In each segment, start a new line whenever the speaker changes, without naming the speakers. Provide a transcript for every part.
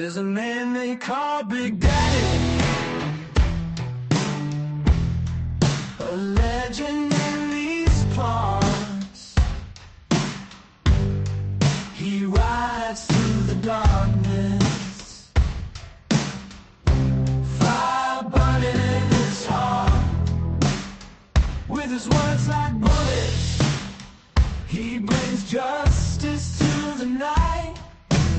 There's a man they call Big Daddy, a legend in these parts. He rides through the darkness, fire burning in his heart. With his words like bullets, he brings justice to the night.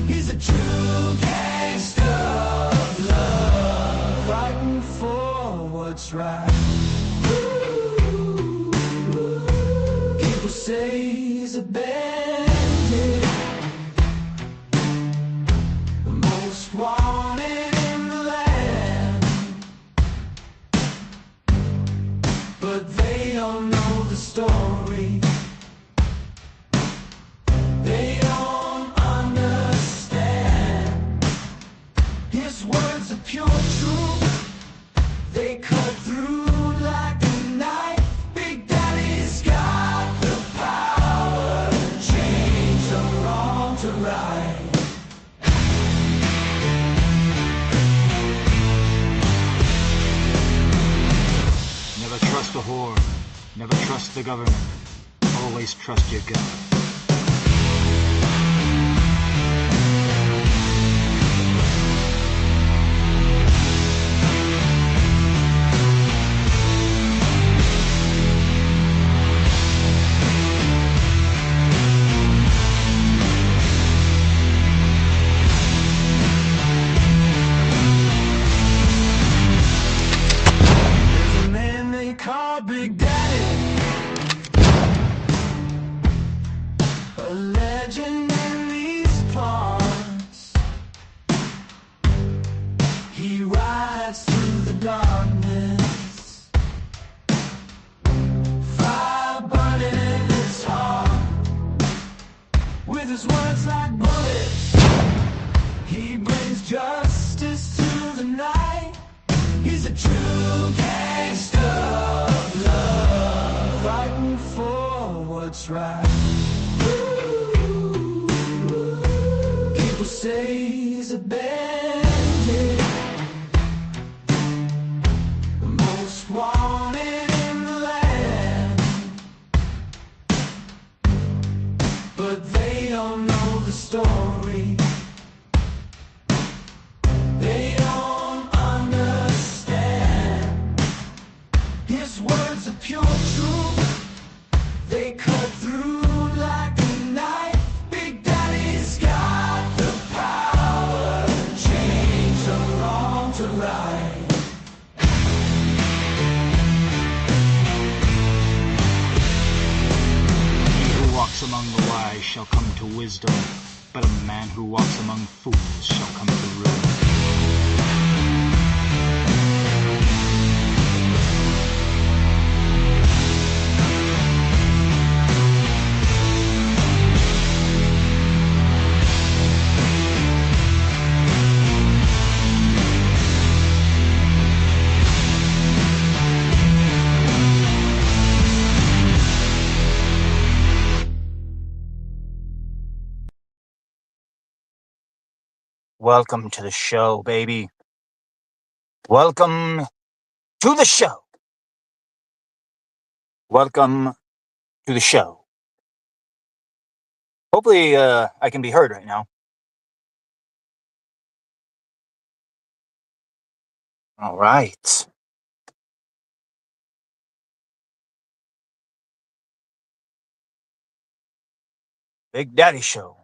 He's a true gangster of love, fighting for what's right. People say he's a bandit, the most wanted in the land, but they don't know the story. They don't understand. His words are pure truth, they cut through like a knife. Big Daddy's got the power to change the wrong to right.
Never trust a whore, never trust the government, always trust your gut.
There's a man they call Big Daddy, a legend in these parts. He rides through the darkness, fire burning in his heart. With his words like bullets, he brings justice to the night. He's a true gangster of love, fighting for what's right. People say he's a bandit, the most wanted in the land, but they don't know the story. They don't understand. His words are pure truth, they cut through like a knife. Big Daddy's got the power to change the wrong to right.
He who walks among the wise shall come to wisdom, but a man who walks among fools shall come to ruin. Welcome to the show, baby. Welcome to the show. Welcome to the show. Hopefully, I can be heard right now. All right. Big Daddy Show.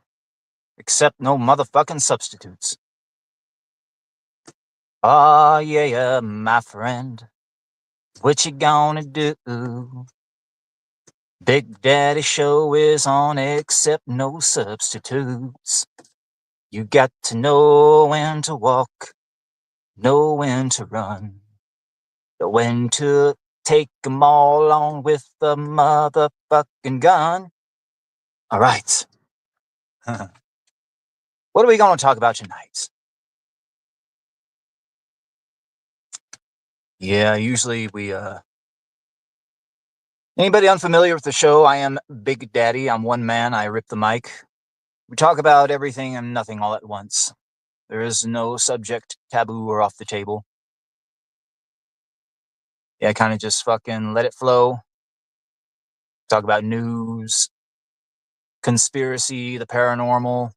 Except no motherfucking substitutes. Oh, yeah, my friend. What you gonna do? Big Daddy Show is on, except no substitutes. You got to know when to walk, know when to run, know when to take 'em all on with the motherfucking gun. All right. What are we going to talk about tonight? Yeah, usually we, anybody unfamiliar with the show, I am Big Daddy. I'm one man. I rip the mic. We talk about everything and nothing all at once. There is no subject taboo or off the table. Yeah, I kind of just fucking let it flow. Talk about news, conspiracy, the paranormal,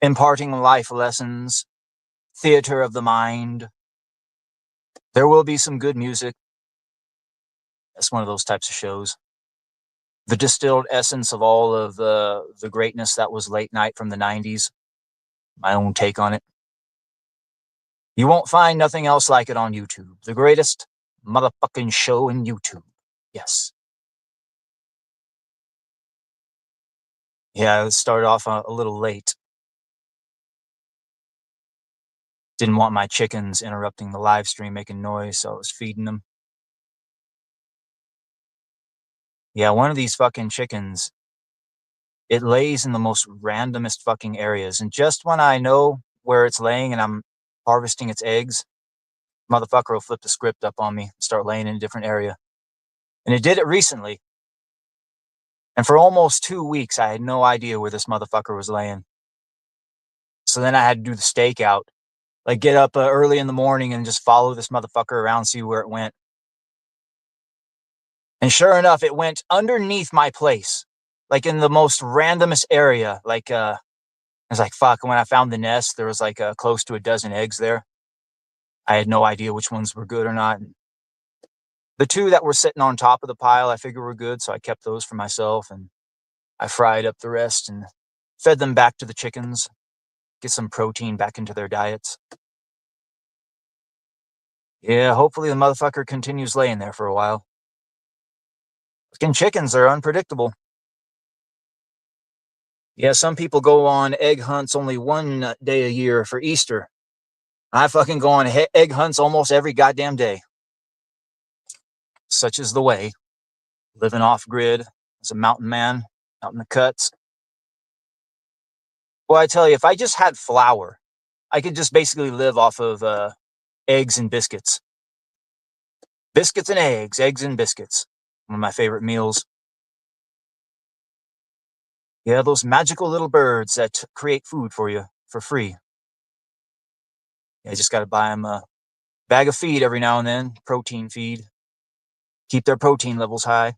imparting life lessons, theater of the mind. There will be some good music. That's one of those types of shows. The distilled essence of all of the greatness that was late night from the 90s. My own take on it. You won't find nothing else like it on YouTube. The greatest motherfucking show in YouTube. Yes. Yeah, I started off a little late. Didn't want my chickens interrupting the live stream making noise, so I was feeding them. Yeah, one of these fucking chickens, it lays in the most randomest fucking areas. And just when I know where it's laying and I'm harvesting its eggs, motherfucker will flip the script up on me and start laying in a different area. And it did it recently. And for almost 2 weeks, I had no idea where this motherfucker was laying. So then I had to do the stakeout. Like get up early in the morning and just follow this motherfucker around, see where it went. And sure enough, it went underneath my place. Like in the most randomest area. Like, I was like, fuck. When I found the nest, there was like close to a dozen eggs there. I had no idea which ones were good or not. The 2 that were sitting on top of the pile, I figured were good. So I kept those for myself and I fried up the rest and fed them back to the chickens. Get some protein back into their diets. Yeah, hopefully the motherfucker continues laying there for a while. Fucking chickens are unpredictable. Yeah, some people go on egg hunts only one day a year for Easter. I fucking go on egg hunts almost every goddamn day. Such is the way. Living off grid as a mountain man out in the cuts. Well, I tell you, if I just had flour, I could just basically live off of eggs and biscuits. Biscuits and eggs and biscuits. One of my favorite meals. Yeah, those magical little birds that create food for you for free. Yeah, you just got to buy them a bag of feed every now and then, protein feed. Keep their protein levels high.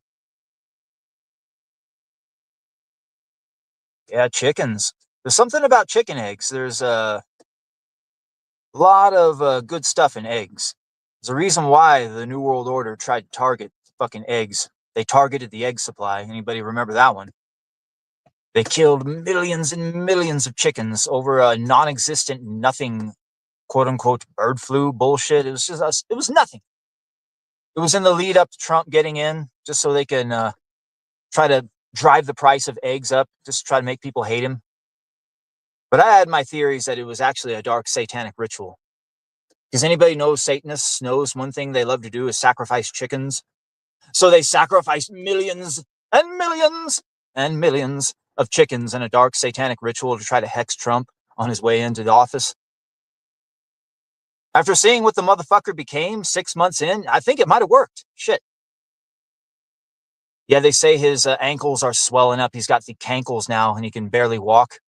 Yeah, chickens. There's something about chicken eggs. There's a lot of good stuff in eggs. There's a reason why the New World Order tried to target fucking eggs. They targeted the egg supply. Anybody remember that one? They killed millions and millions of chickens over a non-existent nothing, quote unquote, bird flu bullshit. It was just us. It was nothing. It was in the lead up to Trump getting in, just so they can try to drive the price of eggs up, just try to make people hate him. But I had my theories that it was actually a dark satanic ritual. Because anybody knows Satanists knows one thing they love to do is sacrifice chickens. So they sacrificed millions and millions and millions of chickens in a dark satanic ritual to try to hex Trump on his way into the office. After seeing what the motherfucker became 6 months in, I think it might have worked. Shit. Yeah, they say his ankles are swelling up. He's got the cankles now and he can barely walk.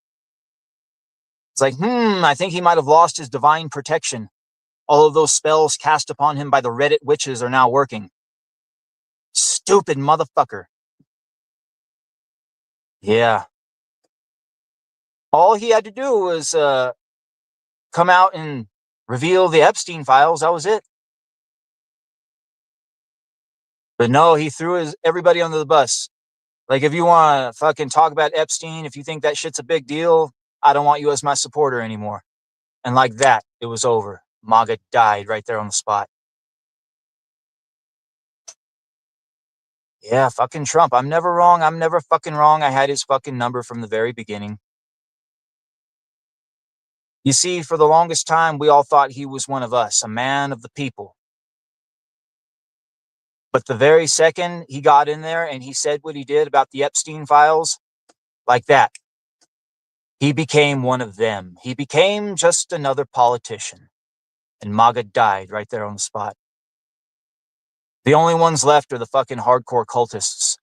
It's like, I think he might have lost his divine protection. All of those spells cast upon him by the Reddit witches are now working. Stupid motherfucker. Yeah. All he had to do was come out and reveal the Epstein files. That was it. But no, he threw everybody under the bus. Like, if you want to fucking talk about Epstein, if you think that shit's a big deal, I don't want you as my supporter anymore. And like that, it was over. MAGA died right there on the spot. Yeah, fucking Trump. I'm never wrong. I'm never fucking wrong. I had his fucking number from the very beginning. You see, for the longest time, we all thought he was one of us, a man of the people. But the very second he got in there and he said what he did about the Epstein files, like that, he became one of them. He became just another politician. And MAGA died right there on the spot. The only ones left are the fucking hardcore cultists.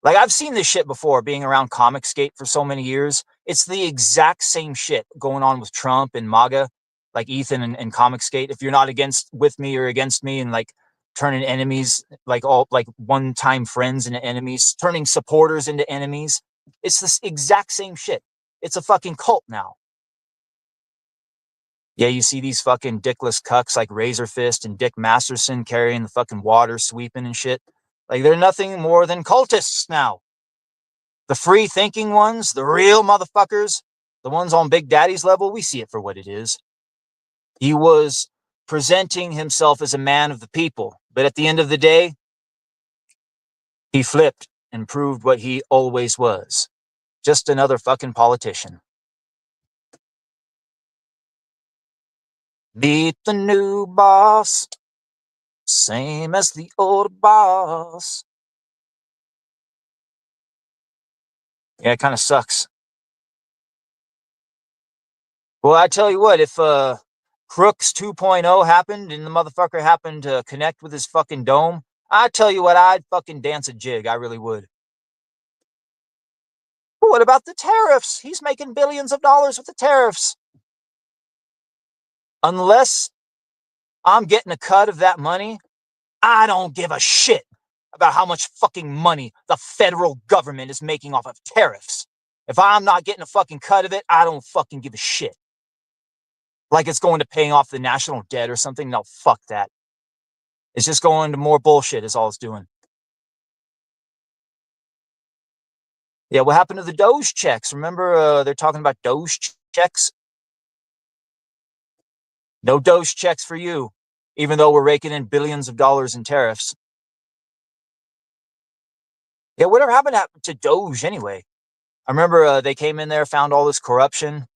Like, I've seen this shit before being around Comicsgate for so many years. It's the exact same shit going on with Trump and MAGA, like Ethan and Comicsgate. If you're not against with me or against me, and like turning enemies, like all like one time friends into enemies, turning supporters into enemies. It's this exact same shit. It's a fucking cult now. Yeah, you see these fucking dickless cucks like Razor Fist and Dick Masterson carrying the fucking water sweeping and shit. Like, they're nothing more than cultists now. The free thinking ones, the real motherfuckers, the ones on Big Daddy's level, we see it for what it is. He was presenting himself as a man of the people, but at the end of the day, he flipped and proved what he always was. Just another fucking politician. Meet the new boss, same as the old boss. Yeah, it kind of sucks. Well, I tell you what, if Crooks 2.0 happened and the motherfucker happened to connect with his fucking dome, I tell you what, I'd fucking dance a jig. I really would. But what about the tariffs? He's making billions of dollars with the tariffs. Unless I'm getting a cut of that money, I don't give a shit about how much fucking money the federal government is making off of tariffs. If I'm not getting a fucking cut of it, I don't fucking give a shit. Like it's going to paying off the national debt or something. No, fuck that. It's just going to more bullshit is all it's doing. Yeah, what happened to the Doge checks? Remember, they're talking about Doge checks? No Doge checks for you, even though we're raking in billions of dollars in tariffs. Yeah, whatever happened to Doge anyway? I remember they came in there, found all this corruption.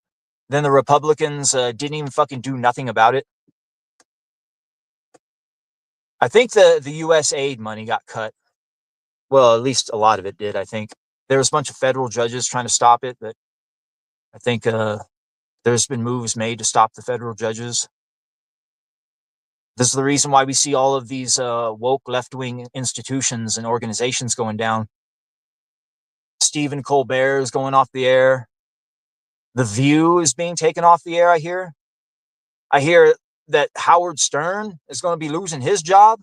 Then the Republicans didn't even fucking do nothing about it. I think the U.S. aid money got cut. Well, at least a lot of it did, I think. There was a bunch of federal judges trying to stop it, but I think there's been moves made to stop the federal judges. This is the reason why we see all of these woke left-wing institutions and organizations going down. Stephen Colbert is going off the air. The View is being taken off the air, I hear. I hear that Howard Stern is going to be losing his job.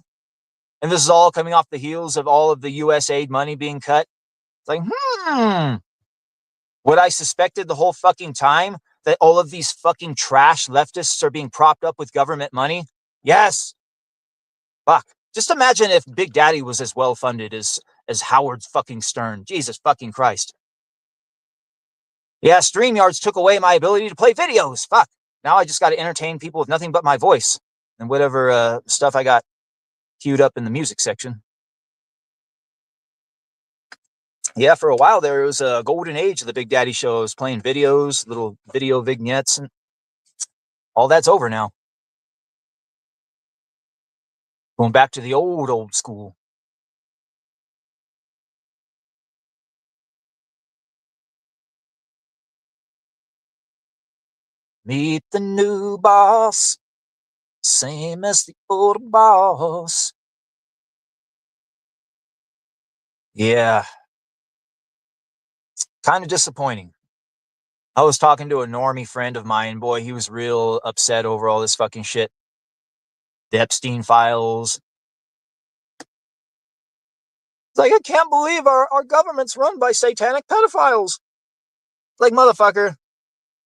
And this is all coming off the heels of all of the U.S. aid money being cut. It's like, what I suspected the whole fucking time, that all of these fucking trash leftists are being propped up with government money. Yes. Fuck. Just imagine if Big Daddy was as well funded as Howard fucking Stern. Jesus fucking Christ. Yeah, StreamYards took away my ability to play videos. Fuck. Now I just got to entertain people with nothing but my voice and whatever stuff I got queued up in the music section. Yeah, for a while there, it was a golden age of the Big Daddy show. I was playing videos, little video vignettes, and all that's over now. Going back to the old school. Meet the new boss, same as the old boss. Yeah, kind of disappointing. I was talking to a normie friend of mine. Boy, he was real upset over all this fucking shit. The Epstein files. It's like, I can't believe our government's run by satanic pedophiles. Like, motherfucker.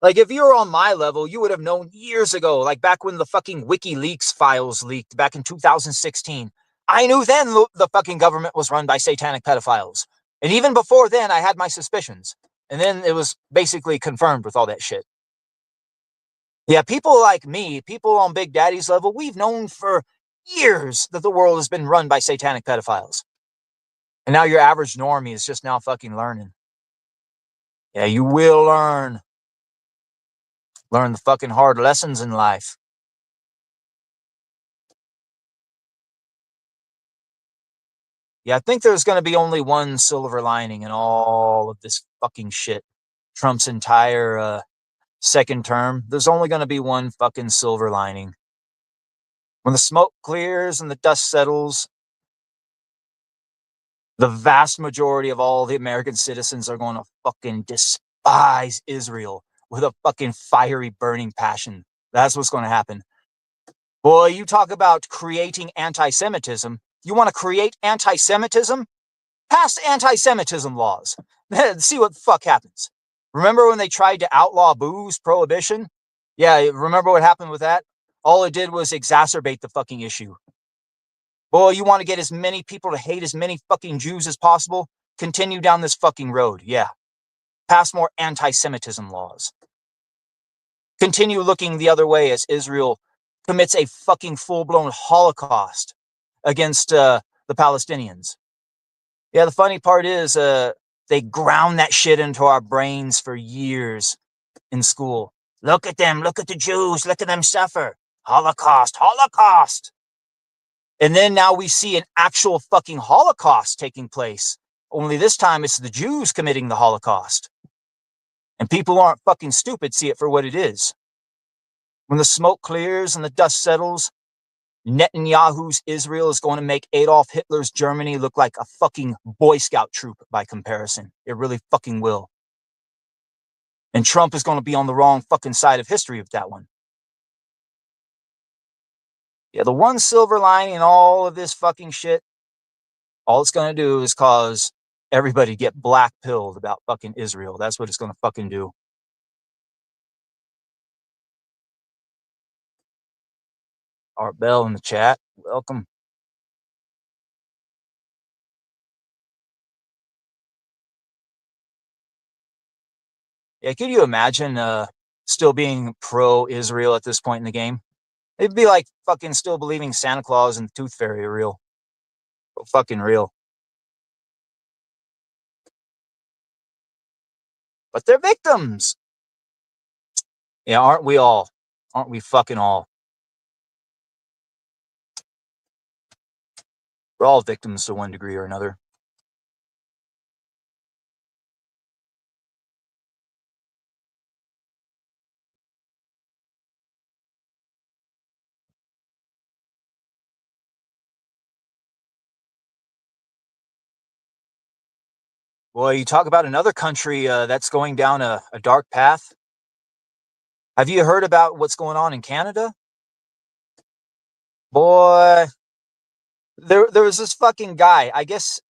Like, if you were on my level, you would have known years ago, like back when the fucking WikiLeaks files leaked back in 2016. I knew then the fucking government was run by satanic pedophiles. And even before then, I had my suspicions. And then it was basically confirmed with all that shit. Yeah, people like me, people on Big Daddy's level, we've known for years that the world has been run by satanic pedophiles. And now your average normie is just now fucking learning. Yeah, you will learn. Learn the fucking hard lessons in life. Yeah, I think there's going to be only one silver lining in all of this fucking shit. Trump's entire second term. There's only going to be one fucking silver lining. When the smoke clears and the dust settles, The vast majority of all the American citizens are going to fucking despise Israel with a fucking fiery, burning passion. That's what's going to happen. Boy, you talk about creating anti-Semitism. You want to create anti-Semitism? Pass anti-Semitism laws. See what the fuck happens. Remember when they tried to outlaw booze prohibition? Yeah, remember what happened with that? All it did was exacerbate the fucking issue. Boy, you want to get as many people to hate as many fucking Jews as possible? Continue down this fucking road. Yeah. Pass more anti-Semitism laws. Continue looking the other way as Israel commits a fucking full-blown Holocaust against the Palestinians. Yeah, the funny part is they ground that shit into our brains for years in school. Look at them. Look at the Jews. Look at them suffer. Holocaust. Holocaust. And then now we see an actual fucking Holocaust taking place. Only this time it's the Jews committing the Holocaust. And people aren't fucking stupid, see it for what it is. When the smoke clears and the dust settles, Netanyahu's Israel is going to make Adolf Hitler's Germany look like a fucking Boy Scout troop by comparison. It really fucking will. And Trump is going to be on the wrong fucking side of history with that one. Yeah, the one silver lining in all of this fucking shit, all it's going to do is cause everybody get black pilled about fucking Israel. That's what it's going to fucking do. Art Bell in the chat. Welcome. Yeah, could you imagine still being pro-Israel at this point in the game? It'd be like fucking still believing Santa Claus and the Tooth Fairy are real. Fucking real. But they're victims. Yeah, aren't we all? Aren't we fucking all? We're all victims to one degree or another. Well, you talk about another country that's going down a dark path. Have you heard about what's going on in Canada? Boy, there was this fucking guy. I guess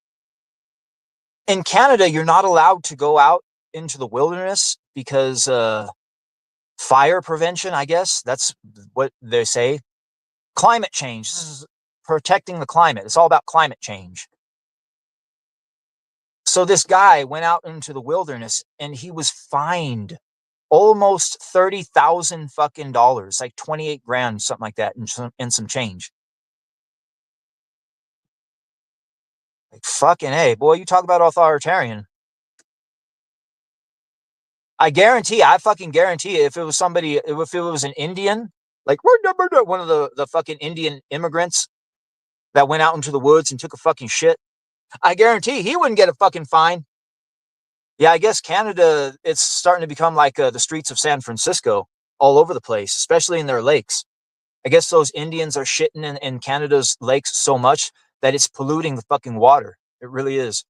in Canada, you're not allowed to go out into the wilderness because fire prevention, I guess. That's what they say. Climate change. This is protecting the climate. It's all about climate change. So this guy went out into the wilderness and he was fined almost 30,000 fucking dollars, like 28 grand, something like that, and some change. Like fucking A, boy, you talk about authoritarian. I fucking guarantee if it was somebody, if it was an Indian, like one of the fucking Indian immigrants that went out into the woods and took a fucking shit, I guarantee he wouldn't get a fucking fine. Yeah, I guess Canada, it's starting to become like the streets of San Francisco all over the place, especially in their lakes. I guess those Indians are shitting in Canada's lakes so much that it's polluting the fucking water. It really is.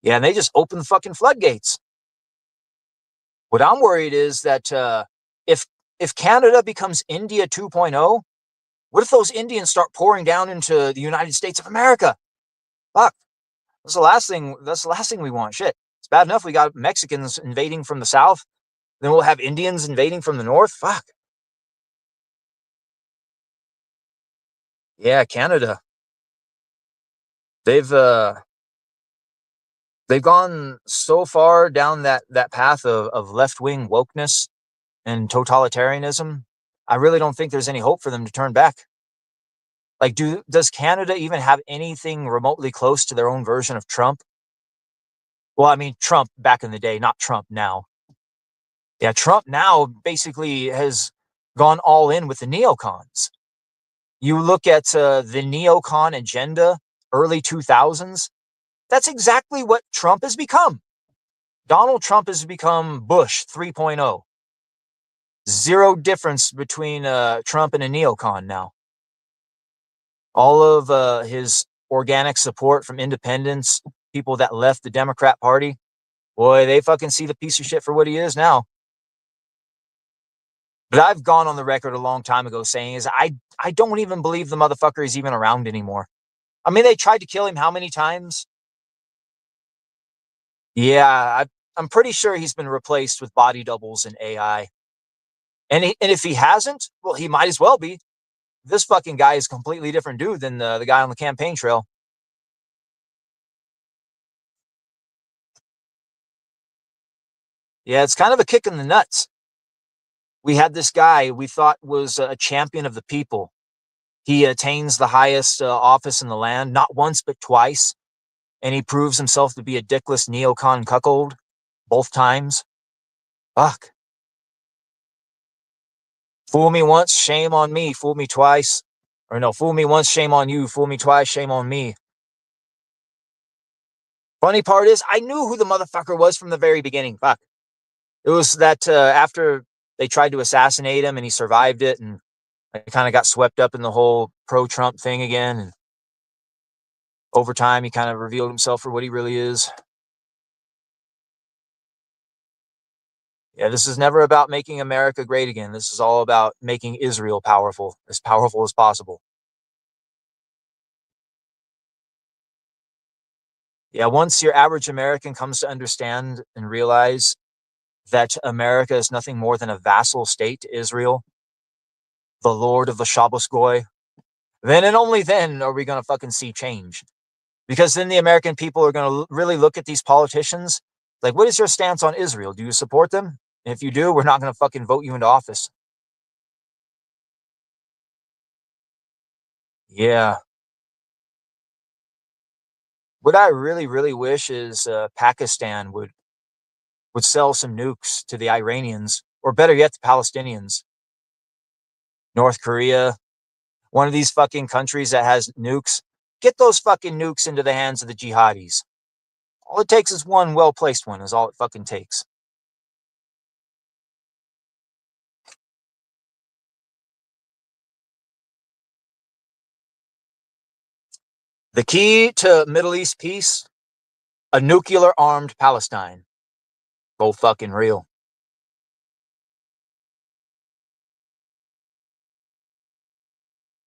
Yeah, and they just open the fucking floodgates. What I'm worried is that if if Canada becomes India 2.0, what if those Indians start pouring down into the United States of America? Fuck. That's the last thing. That's the last thing we want. Shit. It's bad enough we got Mexicans invading from the south. Then we'll have Indians invading from the north. Fuck. Yeah, Canada. They've uh they've gone so far down that path of left-wing wokeness and totalitarianism. I really don't think there's any hope for them to turn back. Like, does Canada even have anything remotely close to their own version of Trump? Well, I mean, Trump back in the day, not Trump now. Yeah, Trump now basically has gone all in with the neocons. You look at the neocon agenda, early 2000s, that's exactly what Trump has become. Donald Trump has become Bush 3.0. Zero difference between Trump and a neocon now. All of his organic support from independents, people that left the Democrat Party, boy, they fucking see the piece of shit for what he is now. But I've gone on the record a long time ago saying is I don't even believe the motherfucker is even around anymore. I mean, they tried to kill him how many times? Yeah, I'm pretty sure he's been replaced with body doubles and AI. And if he hasn't, well, he might as well be. This fucking guy is a completely different dude than the guy on the campaign trail. Yeah, it's kind of a kick in the nuts. We had this guy we thought was a champion of the people. He attains the highest office in the land, not once but twice, and he proves himself to be a dickless neocon cuckold both times. Fuck. Fool me once, shame on me. Fool me twice. Or no, fool me once, shame on you. Fool me twice, shame on me. Funny part is, I knew who the motherfucker was from the very beginning. Fuck. It was that after they tried to assassinate him and he survived it, and I kind of got swept up in the whole pro-Trump thing again. And over time, he kind of revealed himself for what he really is. Yeah, this is never about making America great again. This is all about making Israel powerful as possible. Yeah, once your average American comes to understand and realize that America is nothing more than a vassal state to Israel, the Lord of the Shabbos Goy, then and only then are we going to fucking see change. Because then the American people are going to really look at these politicians like, what is your stance on Israel? Do you support them? And if you do, we're not going to fucking vote you into office. Yeah. What I really, really wish is Pakistan would sell some nukes to the Iranians, or better yet, the Palestinians. North Korea, one of these fucking countries that has nukes, get those fucking nukes into the hands of the jihadis. All it takes is one well-placed one, is all it fucking takes. The key to Middle East peace, a nuclear-armed Palestine. Go fucking real.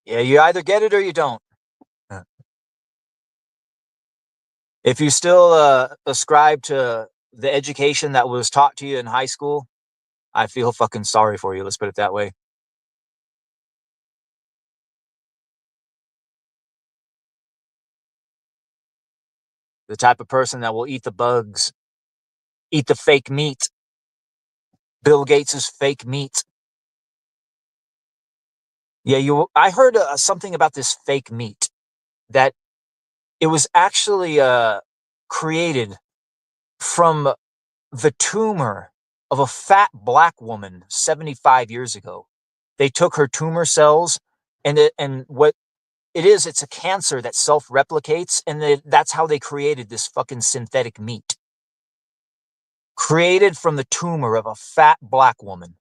Yeah, you either get it or you don't. If you still ascribe to the education that was taught to you in high school, I feel fucking sorry for you. Let's put it that way. The type of person that will eat the bugs, eat the fake meat. Bill Gates's fake meat. Yeah, I heard something about this fake meat, that it was actually created from the tumor of a fat black woman 75 years ago. They took her tumor cells, and what it is, it's a cancer that self-replicates, and that's how they created this fucking synthetic meat. Created from the tumor of a fat black woman.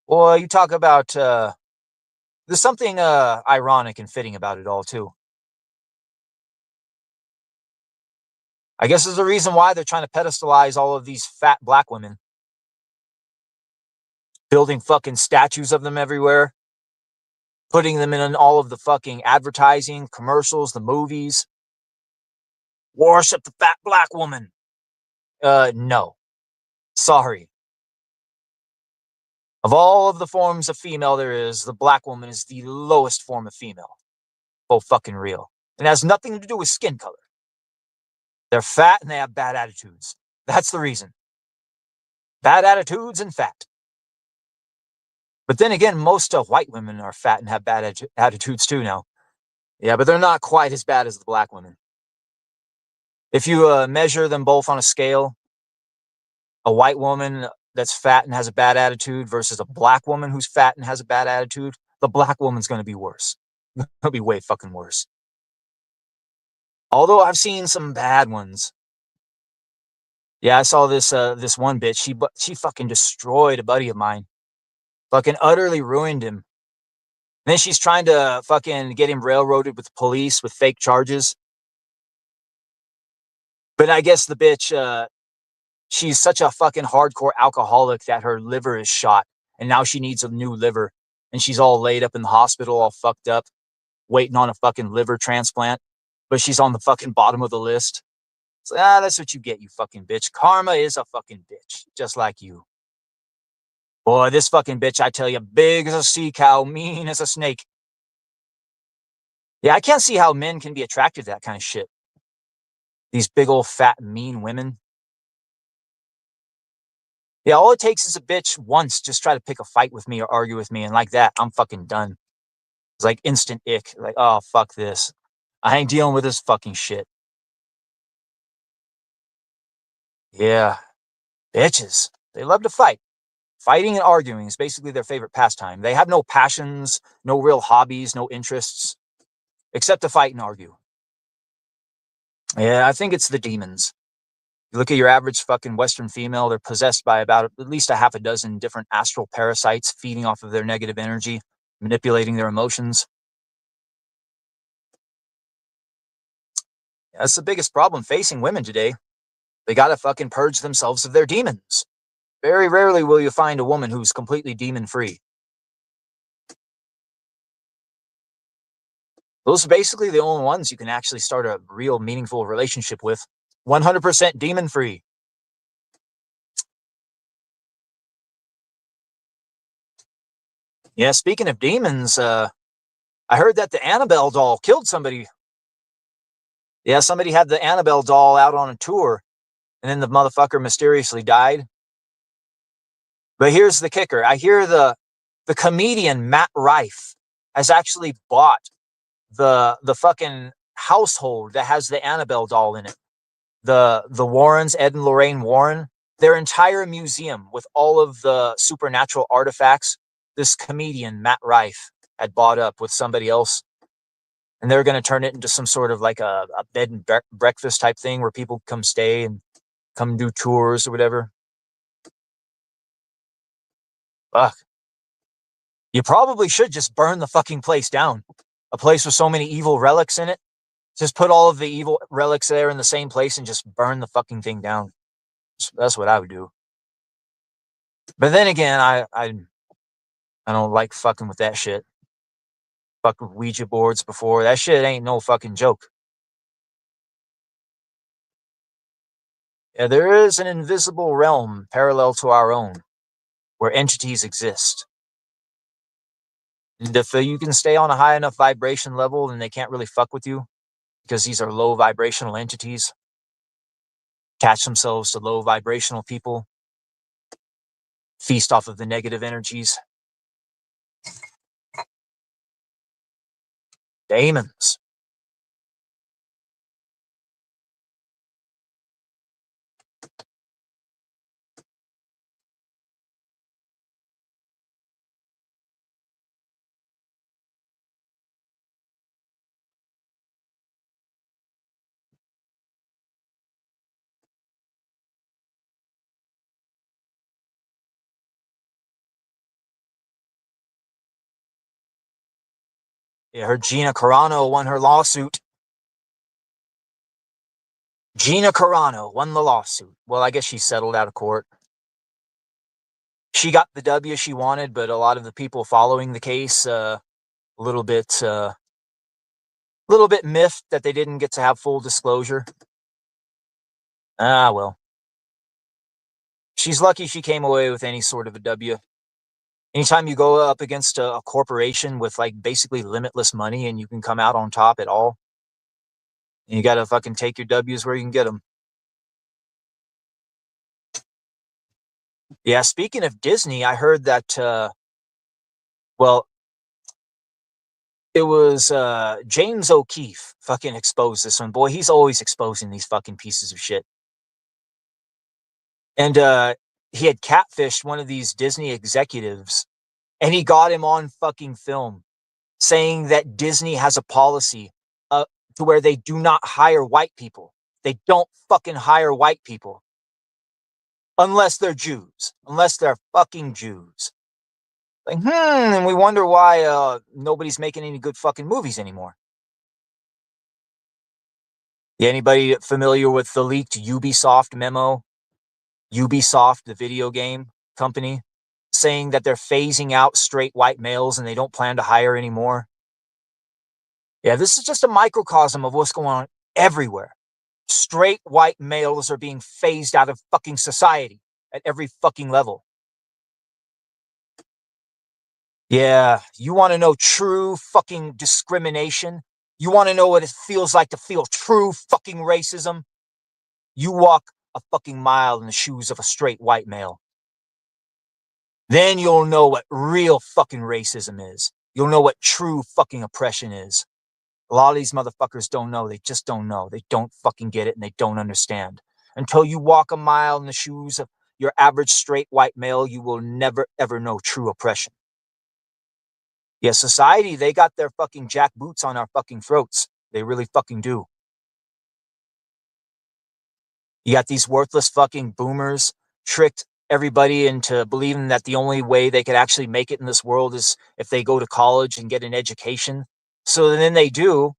Well, you talk about, there's something ironic and fitting about it all, too. I guess there's a reason why they're trying to pedestalize all of these fat black women. Building fucking statues of them everywhere. Putting them in all of the fucking advertising, commercials, the movies. Worship the fat black woman. No. Sorry. Of all of the forms of female there is, the black woman is the lowest form of female. Oh, fucking real. And it has nothing to do with skin color. They're fat and they have bad attitudes. That's the reason. Bad attitudes and fat. But then again, most white women are fat and have bad attitudes too now. Yeah, but they're not quite as bad as the black women. If you measure them both on a scale, a white woman that's fat and has a bad attitude versus a black woman who's fat and has a bad attitude, the black woman's going to be worse. It'll be way fucking worse. Although I've seen some bad ones. Yeah, I saw this one bitch. She fucking destroyed a buddy of mine. Fucking utterly ruined him. And then she's trying to fucking get him railroaded with the police with fake charges. But I guess the bitch, she's such a fucking hardcore alcoholic that her liver is shot. And now she needs a new liver. And she's all laid up in the hospital, all fucked up, waiting on a fucking liver transplant. But she's on the fucking bottom of the list. So, that's what you get, you fucking bitch. Karma is a fucking bitch, just like you. Boy, this fucking bitch, I tell you, big as a sea cow, mean as a snake. Yeah, I can't see how men can be attracted to that kind of shit. These big old fat mean women. Yeah, all it takes is a bitch once just try to pick a fight with me or argue with me, and like that, I'm fucking done. It's like instant ick. Like, oh, fuck this. I ain't dealing with this fucking shit. Yeah, bitches. They love to fight. Fighting and arguing is basically their favorite pastime. They have no passions, no real hobbies, no interests, except to fight and argue. Yeah, I think it's the demons. You look at your average fucking Western female, they're possessed by about at least a half a dozen different astral parasites feeding off of their negative energy, manipulating their emotions. That's the biggest problem facing women today. They gotta fucking purge themselves of their demons. Very rarely will you find a woman who's completely demon free. Those are basically the only ones you can actually start a real meaningful relationship with. 100% demon free. Yeah, speaking of demons, I heard that the Annabelle doll killed somebody. Yeah, somebody had the Annabelle doll out on a tour, and then the motherfucker mysteriously died. But here's the kicker. I hear the comedian Matt Rife has actually bought the fucking household that has the Annabelle doll in it. The Warrens, Ed and Lorraine Warren, their entire museum with all of the supernatural artifacts, this comedian Matt Rife had bought up with somebody else, and they're going to turn it into some sort of like a bed and breakfast type thing where people come stay and come do tours or whatever. Fuck. You probably should just burn the fucking place down. A place with so many evil relics in it. Just put all of the evil relics there in the same place and just burn the fucking thing down. That's what I would do. But then again, I don't like fucking with that shit. Fuck with Ouija boards before. That shit ain't no fucking joke. Yeah, there is an invisible realm parallel to our own where entities exist. And if you can stay on a high enough vibration level, then they can't really fuck with you because these are low vibrational entities. Attach themselves to low vibrational people. Feast off of the negative energies. Demons. Yeah, her Gina Carano won her lawsuit. Gina Carano won the lawsuit. Well, I guess she settled out of court. She got the W she wanted, but a lot of the people following the case, a little bit miffed that they didn't get to have full disclosure. Ah, well. She's lucky she came away with any sort of a W. Anytime you go up against a corporation with like basically limitless money and you can come out on top at all, you gotta fucking take your W's where you can get them. Yeah, speaking of Disney, I heard that, well, it was James O'Keefe fucking exposed this one. Boy, he's always exposing these fucking pieces of shit. And he had catfished one of these Disney executives, and he got him on fucking film saying that Disney has a policy to where they do not hire white people. They don't fucking hire white people unless they're Jews, unless they're fucking Jews. Like, and we wonder why nobody's making any good fucking movies anymore. Yeah, anybody familiar with the leaked Ubisoft memo? Ubisoft, the video game company, saying that they're phasing out straight white males and they don't plan to hire anymore. Yeah, this is just a microcosm of what's going on everywhere. Straight white males are being phased out of fucking society at every fucking level. Yeah, you want to know true fucking discrimination? You want to know what it feels like to feel true fucking racism? You walk a fucking mile in the shoes of a straight white male. Then you'll know what real fucking racism is. You'll know what true fucking oppression is. A lot of these motherfuckers don't know. They just don't know. They don't fucking get it and they don't understand. Until you walk a mile in the shoes of your average straight white male, you will never ever know true oppression. Yeah, society, they got their fucking jack boots on our fucking throats. They really fucking do. You got these worthless fucking boomers tricked everybody into believing that the only way they could actually make it in this world is if they go to college and get an education. So then they do.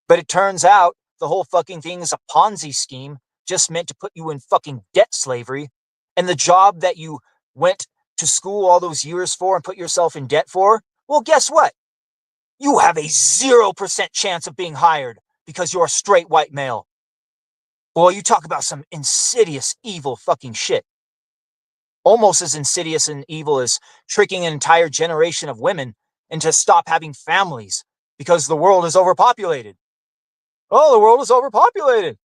But it turns out the whole fucking thing is a Ponzi scheme just meant to put you in fucking debt slavery. And the job that you went to school all those years for and put yourself in debt for, well, guess what? You have a 0% chance of being hired because you're a straight white male. Boy, you talk about some insidious, evil fucking shit. Almost as insidious and evil as tricking an entire generation of women into stop having families because the world is overpopulated. Oh, the world is overpopulated.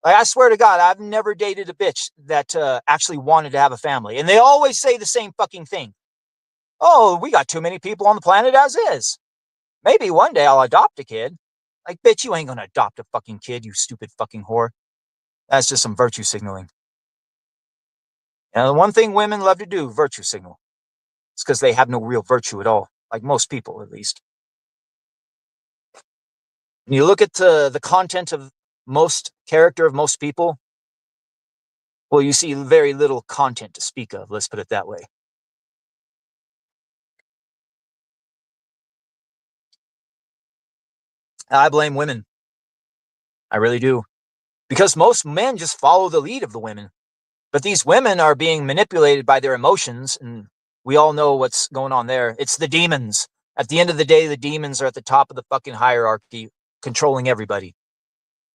Like, I swear to God, I've never dated a bitch that actually wanted to have a family. And they always say the same fucking thing. Oh, we got too many people on the planet as is. Maybe one day I'll adopt a kid. Like, bitch, you ain't gonna adopt a fucking kid, you stupid fucking whore. That's just some virtue signaling. And the one thing women love to do, virtue signal. It's because they have no real virtue at all. Like most people, at least. When you look at the content of most character of most people, well, you see very little content to speak of. Let's put it that way. I blame women. I really do. Because most men just follow the lead of the women. But these women are being manipulated by their emotions, and we all know what's going on there. It's the demons. At the end of the day, the demons are at the top of the fucking hierarchy, controlling everybody.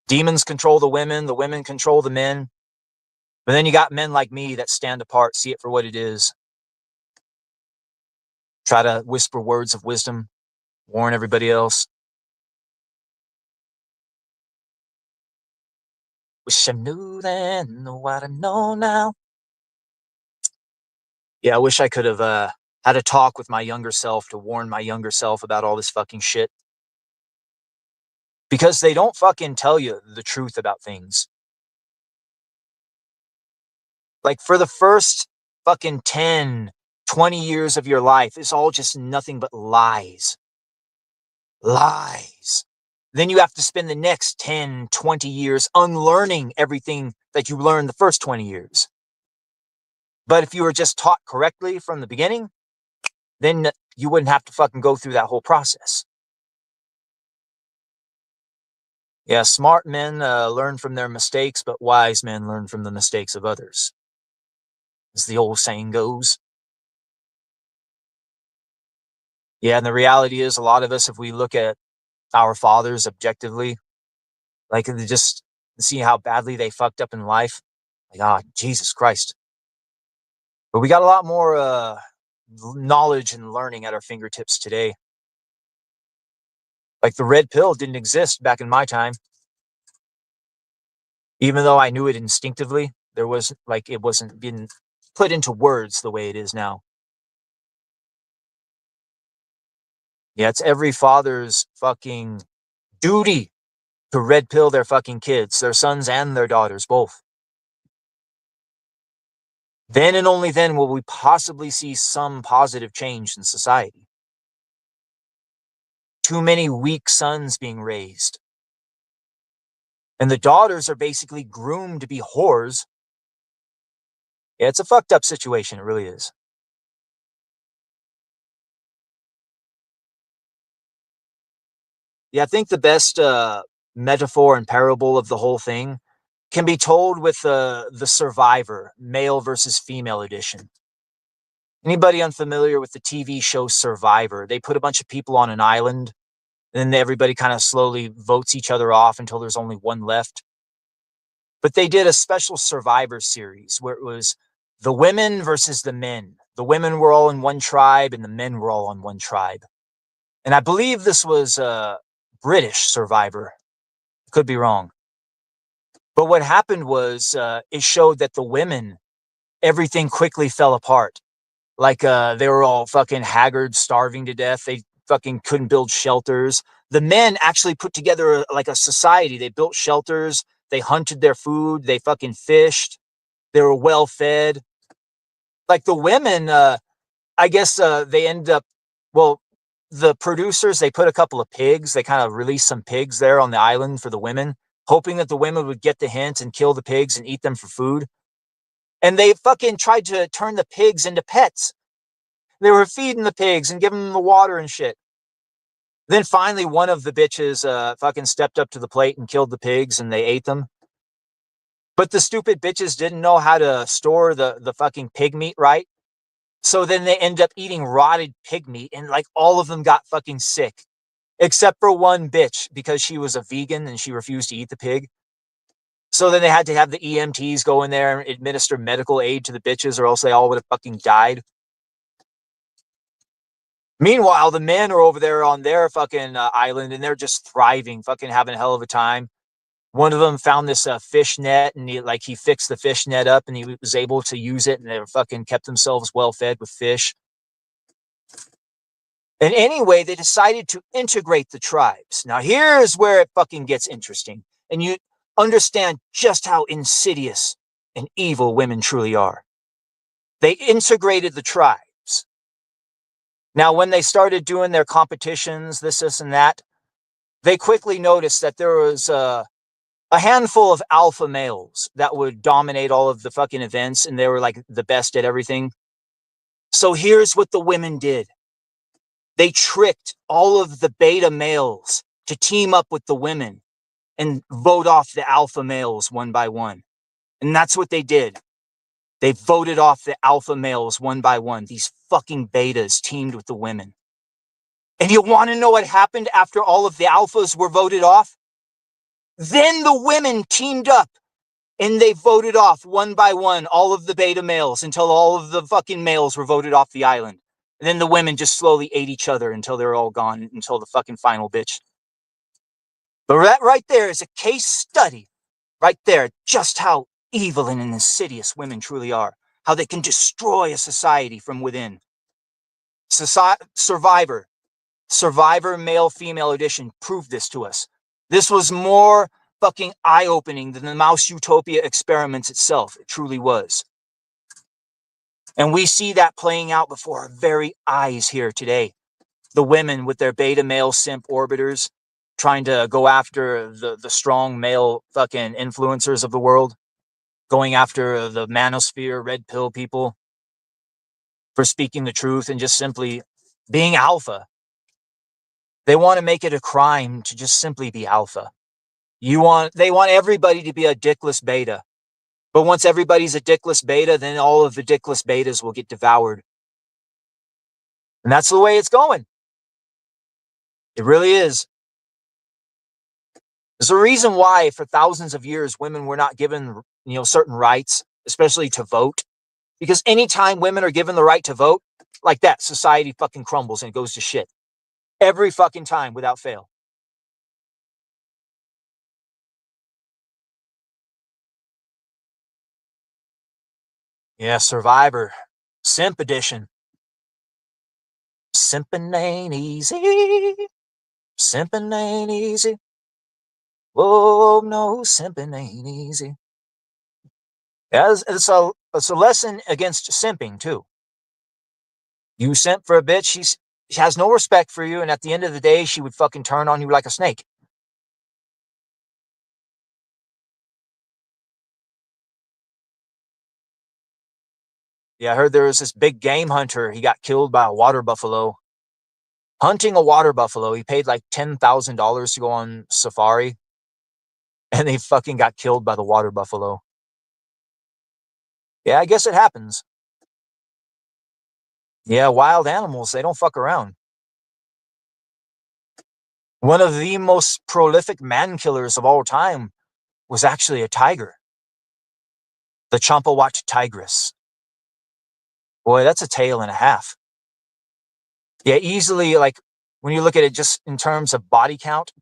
Demons control the women control the men. But then you got men like me that stand apart, see it for what it is, try to whisper words of wisdom, warn everybody else. Wish I knew then, know what I know now. Yeah, I wish I could have had a talk with my younger self to warn my younger self about all this fucking shit. Because they don't fucking tell you the truth about things. Like, for the first fucking 10, 20 years of your life, it's all just nothing but lies. Lies. Then you have to spend the next 10, 20 years unlearning everything that you learned the first 20 years. But if you were just taught correctly from the beginning, then you wouldn't have to fucking go through that whole process. Yeah, smart men learn from their mistakes, but wise men learn from the mistakes of others, as the old saying goes. Yeah, and the reality is, a lot of us, if we look at our fathers objectively, like, just see how badly they fucked up in life, like, ah, Jesus Christ. But we got a lot more knowledge and learning at our fingertips today. Like, the red pill didn't exist back in my time. Even though I knew it instinctively, there was, like, it wasn't being put into words the way it is now. Yeah, it's every father's fucking duty to red pill their fucking kids, their sons and their daughters, both. Then and only then will we possibly see some positive change in society. Too many weak sons being raised. And the daughters are basically groomed to be whores. Yeah, it's a fucked up situation. It really is. Yeah, I think the best metaphor and parable of the whole thing can be told with the Survivor, male versus female edition. Anybody unfamiliar with the TV show Survivor? They put a bunch of people on an island, and then everybody kind of slowly votes each other off until there's only one left. But they did a special Survivor series where it was the women versus the men. The women were all in one tribe, and the men were all on one tribe. And I believe this was a British Survivor. Could be wrong. But what happened was it showed that the women, everything quickly fell apart. Like they were all fucking haggard, starving to death. They fucking couldn't build shelters. The men actually put together like a society. They built shelters. They hunted their food. They fucking fished. They were well fed. Like the women, I guess they ended up, well, the producers, they put a couple of pigs. They kind of released some pigs there on the island for the women, hoping that the women would get the hint and kill the pigs and eat them for food. And they fucking tried to turn the pigs into pets. They were feeding the pigs and giving them the water and shit. Then finally, one of the bitches fucking stepped up to the plate and killed the pigs and they ate them. But the stupid bitches didn't know how to store the fucking pig meat right. So then they end up eating rotted pig meat and like all of them got fucking sick. Except for one bitch because she was a vegan and she refused to eat the pig. So then they had to have the EMTs go in there and administer medical aid to the bitches or else they all would have fucking died. Meanwhile, the men are over there on their fucking island and they're just thriving, fucking having a hell of a time. One of them found this fish net and he fixed the fish net up and he was able to use it and they fucking kept themselves well fed with fish. And anyway, they decided to integrate the tribes. Now, here's where it fucking gets interesting. And you understand just how insidious and evil women truly are. They integrated the tribes. Now, when they started doing their competitions, this, and that, they quickly noticed that there was a handful of alpha males that would dominate all of the fucking events, and they were like the best at everything. So here's what the women did. They tricked all of the beta males to team up with the women and vote off the alpha males one by one. And that's what they did. They voted off the alpha males one by one. These fucking betas teamed with the women. And you want to know what happened after all of the alphas were voted off? Then the women teamed up and they voted off one by one all of the beta males until all of the fucking males were voted off the island. And then the women just slowly ate each other until they were all gone, until the fucking final bitch. But that right there is a case study, right there, just how evil and insidious women truly are. How they can destroy a society from within. Survivor male-female edition proved this to us. This was more fucking eye-opening than the Mouse Utopia experiments itself. It truly was. And we see that playing out before our very eyes here today. The women with their beta male simp orbiters trying to go after the strong male fucking influencers of the world, going after the manosphere, red pill people for speaking the truth and just simply being alpha. They want to make it a crime to just simply be alpha. They want everybody to be a dickless beta. But once everybody's a dickless beta, then all of the dickless betas will get devoured. And that's the way it's going. It really is. There's a reason why for thousands of years women were not given, certain rights, especially to vote. Because anytime women are given the right to vote, like that, society fucking crumbles and it goes to shit. Every fucking time without fail. Yeah, Survivor. Simp edition. Simping ain't easy. Simping ain't easy. Oh, no, simping ain't easy. Yeah, it's a lesson against simping, too. You simp for a bitch, she has no respect for you, and at the end of the day, she would fucking turn on you like a snake. Yeah, I heard there was this big game hunter. He got killed by a water buffalo. hunting a water buffalo. He paid like $10,000 to go on safari, and they fucking got killed by the water buffalo. Yeah, I guess it happens. Yeah, wild animals, they don't fuck around. One of the most prolific man killers of all time was actually a tiger. The Champawat tigress. Boy, that's a tale and a half. Yeah, easily, like, when you look at it just in terms of body count,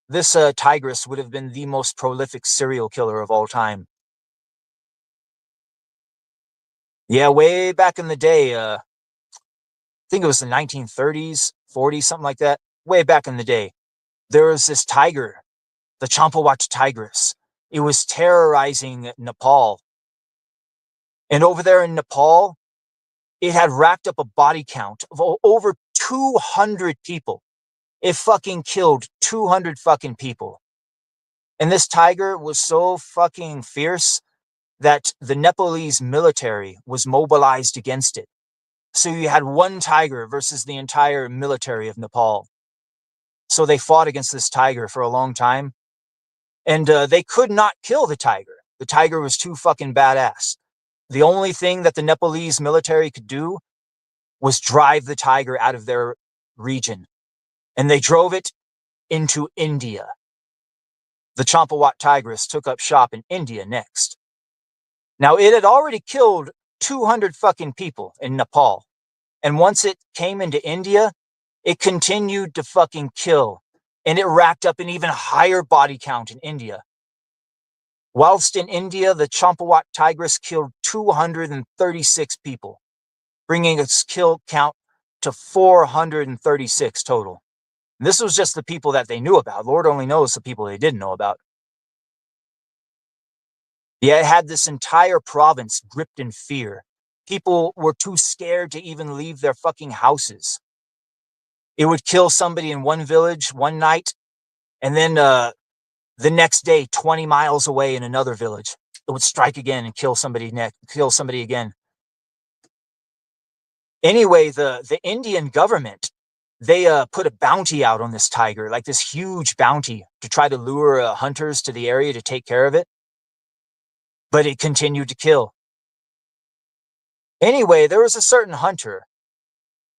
this tigress would have been the most prolific serial killer of all time. Yeah, way back in the day, I think it was the 1930s, 40s, something like that. Way back in the day, there was this tiger, the Champawat tigress. It was terrorizing Nepal. And over there in Nepal, it had racked up a body count of over 200 people. It fucking killed 200 fucking people. And this tiger was so fucking fierce that the Nepalese military was mobilized against it. So you had one tiger versus the entire military of Nepal. So they fought against this tiger for a long time. And they could not kill the tiger. The tiger was too fucking badass. The only thing that the Nepalese military could do was drive the tiger out of their region. And they drove it into India. The Champawat tigress took up shop in India next. Now, it had already killed 200 fucking people in Nepal. And once it came into India, it continued to fucking kill. And it racked up an even higher body count in India. Whilst in India, the Champawat tigress killed 236 people, bringing its kill count to 436 total. And this was just the people that they knew about. Lord only knows the people they didn't know about. Yeah, it had this entire province gripped in fear. People were too scared to even leave their fucking houses. It would kill somebody in one village one night, and then the next day, 20 miles away in another village, it would strike again and kill somebody again. Anyway, the Indian government, they put a bounty out on this tiger, like this huge bounty to try to lure hunters to the area to take care of it. But it continued to kill. Anyway, there was a certain hunter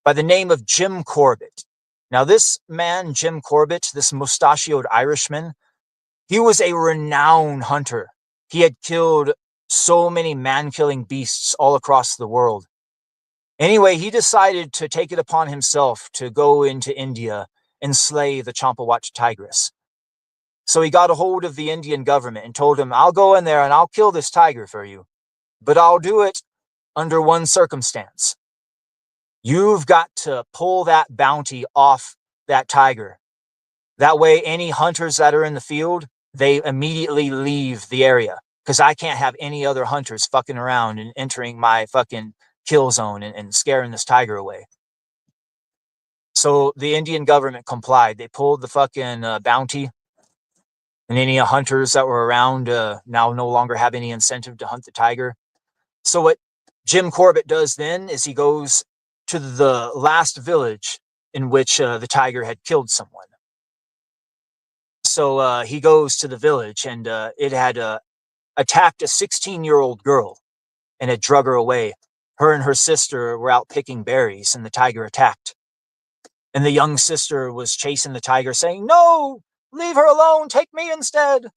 by the name of Jim Corbett. Now, this man, Jim Corbett, this mustachioed Irishman, he was a renowned hunter. He had killed so many man-killing beasts all across the world. Anyway, he decided to take it upon himself to go into India and slay the Champawat tigress. So he got a hold of the Indian government and told him, I'll go in there and I'll kill this tiger for you. But I'll do it under one circumstance. You've got to pull that bounty off that tiger. That way, any hunters that are in the field, they immediately leave the area. Because I can't have any other hunters fucking around and entering my fucking kill zone and scaring this tiger away. So the Indian government complied. They pulled the fucking bounty. And any hunters that were around now no longer have any incentive to hunt the tiger. So what Jim Corbett does then is he goes to the last village in which the tiger had killed someone. So he goes to the village, and it had attacked a 16-year-old girl and had drug her away. Her and her sister were out picking berries, and the tiger attacked. And the young sister was chasing the tiger, saying, "No, leave her alone, take me instead."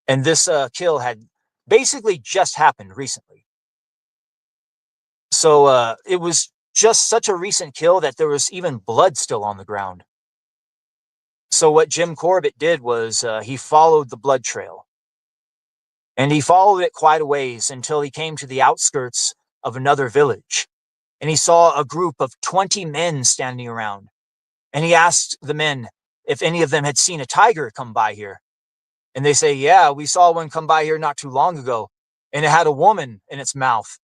And this kill had basically just happened recently. So it was just such a recent kill that there was even blood still on the ground. So what Jim Corbett did was he followed the blood trail. And he followed it quite a ways until he came to the outskirts of another village. And he saw a group of 20 men standing around. And he asked the men if any of them had seen a tiger come by here. And they say, "Yeah, we saw one come by here not too long ago. And it had a woman in its mouth.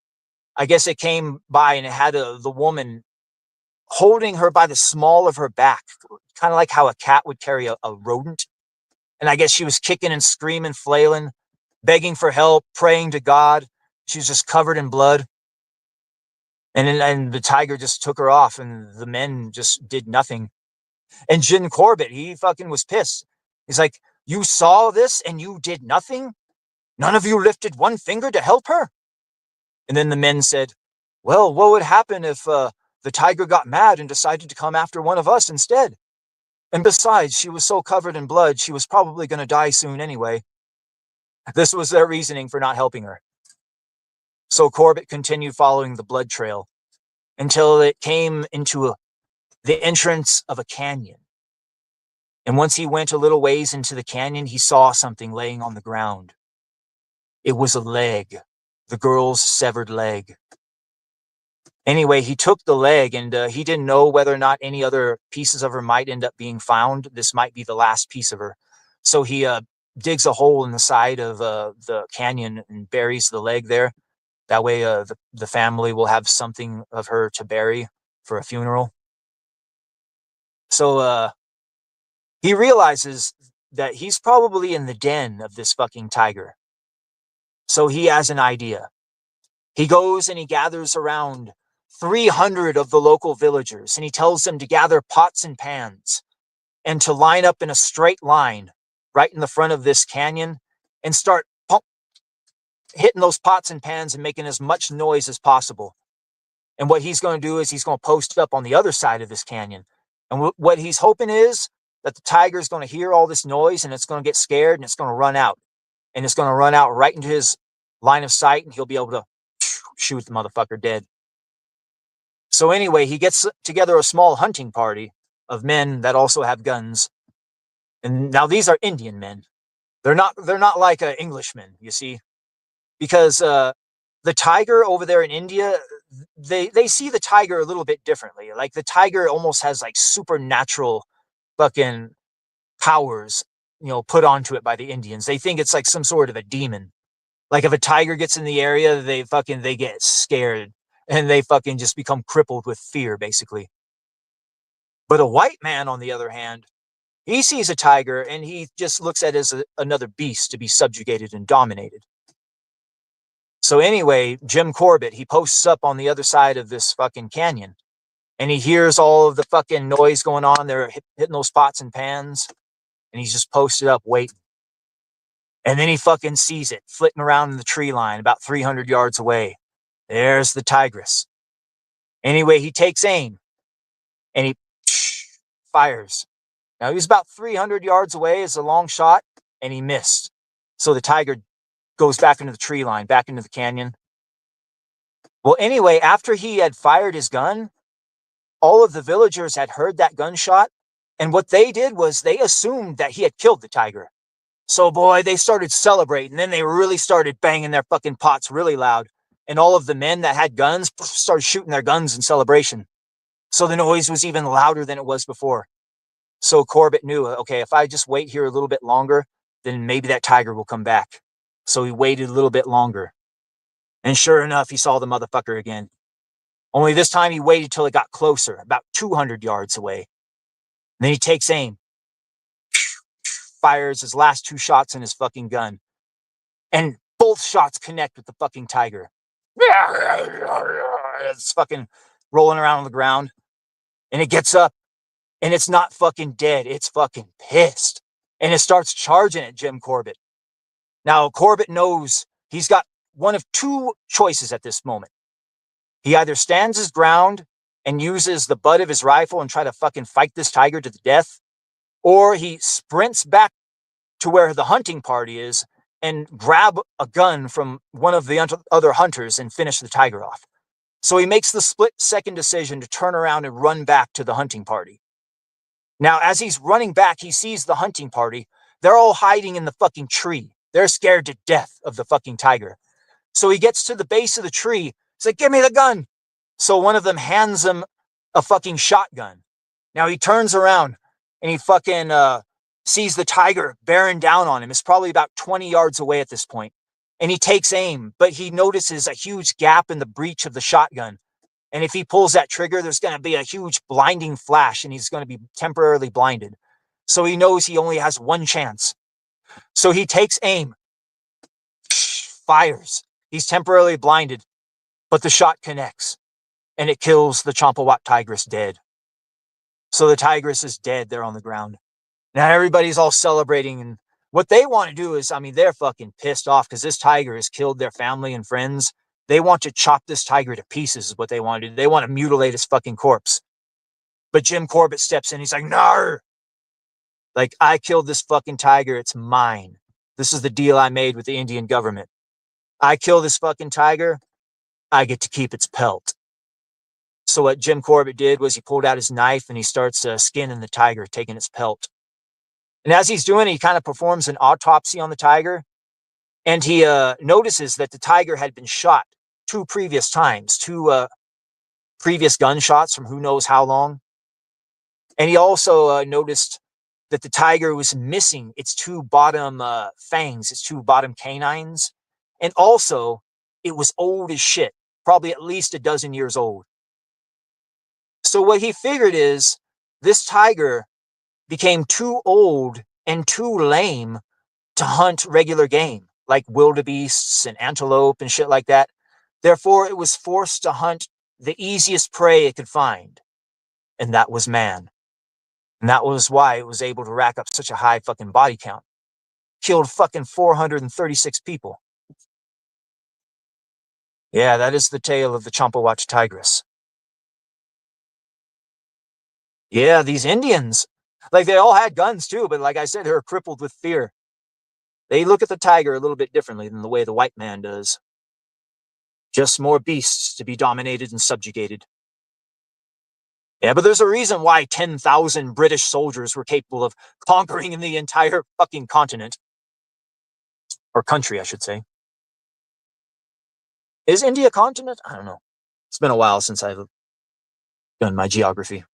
I guess it came by and it had the woman holding her by the small of her back, kind of like how a cat would carry a rodent. And I guess she was kicking and screaming, flailing, begging for help, praying to God. She was just covered in blood." And the tiger just took her off, and the men just did nothing. And Jim Corbett, he fucking was pissed. He's like, you saw this and you did nothing? None of you lifted one finger to help her? And then the men said, well, what would happen if the tiger got mad and decided to come after one of us instead? And besides, she was so covered in blood, she was probably going to die soon anyway. This was their reasoning for not helping her. So Corbett continued following the blood trail until it came into the entrance of a canyon. And once he went a little ways into the canyon, he saw something laying on the ground. It was a leg, the girl's severed leg. Anyway, he took the leg, and he didn't know whether or not any other pieces of her might end up being found. This might be the last piece of her. So he digs a hole in the side of the canyon and buries the leg there. That way the family will have something of her to bury for a funeral. So he realizes that he's probably in the den of this fucking tiger. So he has an idea. He goes and he gathers around 300 of the local villagers, and he tells them to gather pots and pans and to line up in a straight line right in the front of this canyon and start hitting those pots and pans and making as much noise as possible. And what he's going to do is he's going to post up on the other side of this canyon. And what he's hoping is that the tiger is going to hear all this noise and it's going to get scared and it's going to run out. And it's going to run out right into his line of sight, and he'll be able to shoot the motherfucker dead. So anyway, he gets together a small hunting party of men that also have guns. And now these are Indian men. They're not like Englishmen, you see. Because the tiger over there in India, they see the tiger a little bit differently. Like the tiger almost has like supernatural fucking powers, put onto it by the Indians. They think it's like some sort of a demon. Like if a tiger gets in the area, they get scared and they fucking just become crippled with fear, basically. But a white man, on the other hand, he sees a tiger and he just looks at it as another beast to be subjugated and dominated. So anyway, Jim Corbett, he posts up on the other side of this fucking canyon, and he hears all of the fucking noise going on. They're hitting those pots and pans, and he's just posted up waiting. And then he fucking sees it flitting around in the tree line about 300 yards away. There's the tigress. Anyway, he takes aim, and he fires. Now, he was about 300 yards away. It's a long shot, and he missed. So the tiger goes back into the tree line, back into the canyon. Well, anyway, after he had fired his gun, all of the villagers had heard that gunshot, and what they did was they assumed that he had killed the tiger. So, boy, they started celebrating. Then they really started banging their fucking pots really loud, and all of the men that had guns started shooting their guns in celebration. So the noise was even louder than it was before. So Corbett knew, okay, if I just wait here a little bit longer, then maybe that tiger will come back. So he waited a little bit longer. And sure enough, he saw the motherfucker again. Only this time he waited till it got closer, about 200 yards away. And then he takes aim, fires his last 2 shots in his fucking gun. And both shots connect with the fucking tiger. It's fucking rolling around on the ground. And it gets up. And it's not fucking dead. It's fucking pissed. And it starts charging at Jim Corbett. Now, Corbett knows he's got one of 2 choices at this moment. He either stands his ground and uses the butt of his rifle and try to fucking fight this tiger to the death, or he sprints back to where the hunting party is and grab a gun from one of the other hunters and finish the tiger off. So he makes the split-second decision to turn around and run back to the hunting party. Now, as he's running back, he sees the hunting party. They're all hiding in the fucking tree. They're scared to death of the fucking tiger. So he gets to the base of the tree. He's like, give me the gun. So one of them hands him a fucking shotgun. Now he turns around and he fucking sees the tiger bearing down on him. It's probably about 20 yards away at this point. And he takes aim, but he notices a huge gap in the breech of the shotgun. And if he pulls that trigger, there's going to be a huge blinding flash and he's going to be temporarily blinded. So he knows he only has one chance. So he takes aim, fires. He's temporarily blinded, but the shot connects. and it kills the Champawat tigress dead. So the tigress is dead there on the ground. Now everybody's all celebrating, and what they want to do is, I mean, they're fucking pissed off because this tiger has killed their family and friends. They want to chop this tiger to pieces is what they want to do. They want to mutilate his fucking corpse. But Jim Corbett steps in. He's like, "No, like, I killed this fucking tiger. It's mine. This is the deal I made with the Indian government. I kill this fucking tiger. I get to keep its pelt." So what Jim Corbett did was he pulled out his knife and he starts skinning the tiger, taking its pelt. And as he's doing it, he kind of performs an autopsy on the tiger. And he notices that the tiger had been shot 2 previous times, 2 previous gunshots from who knows how long. And he also noticed that the tiger was missing its 2 bottom fangs, its 2 bottom canines. And also, it was old as shit, probably at least a dozen years old. So what he figured is this tiger became too old and too lame to hunt regular game, like wildebeests and antelope and shit like that. Therefore, it was forced to hunt the easiest prey it could find, and that was man. And that was why it was able to rack up such a high fucking body count. Killed fucking 436 people. Yeah, that is the tale of the Champawat tigress. Yeah, these Indians, like, they all had guns too, but like I said, they were crippled with fear. They look at the tiger a little bit differently than the way the white man does. Just more beasts to be dominated and subjugated. Yeah, but there's a reason why 10,000 British soldiers were capable of conquering the entire fucking continent. Or country, I should say. Is India a continent? I don't know. It's been a while since I've done my geography.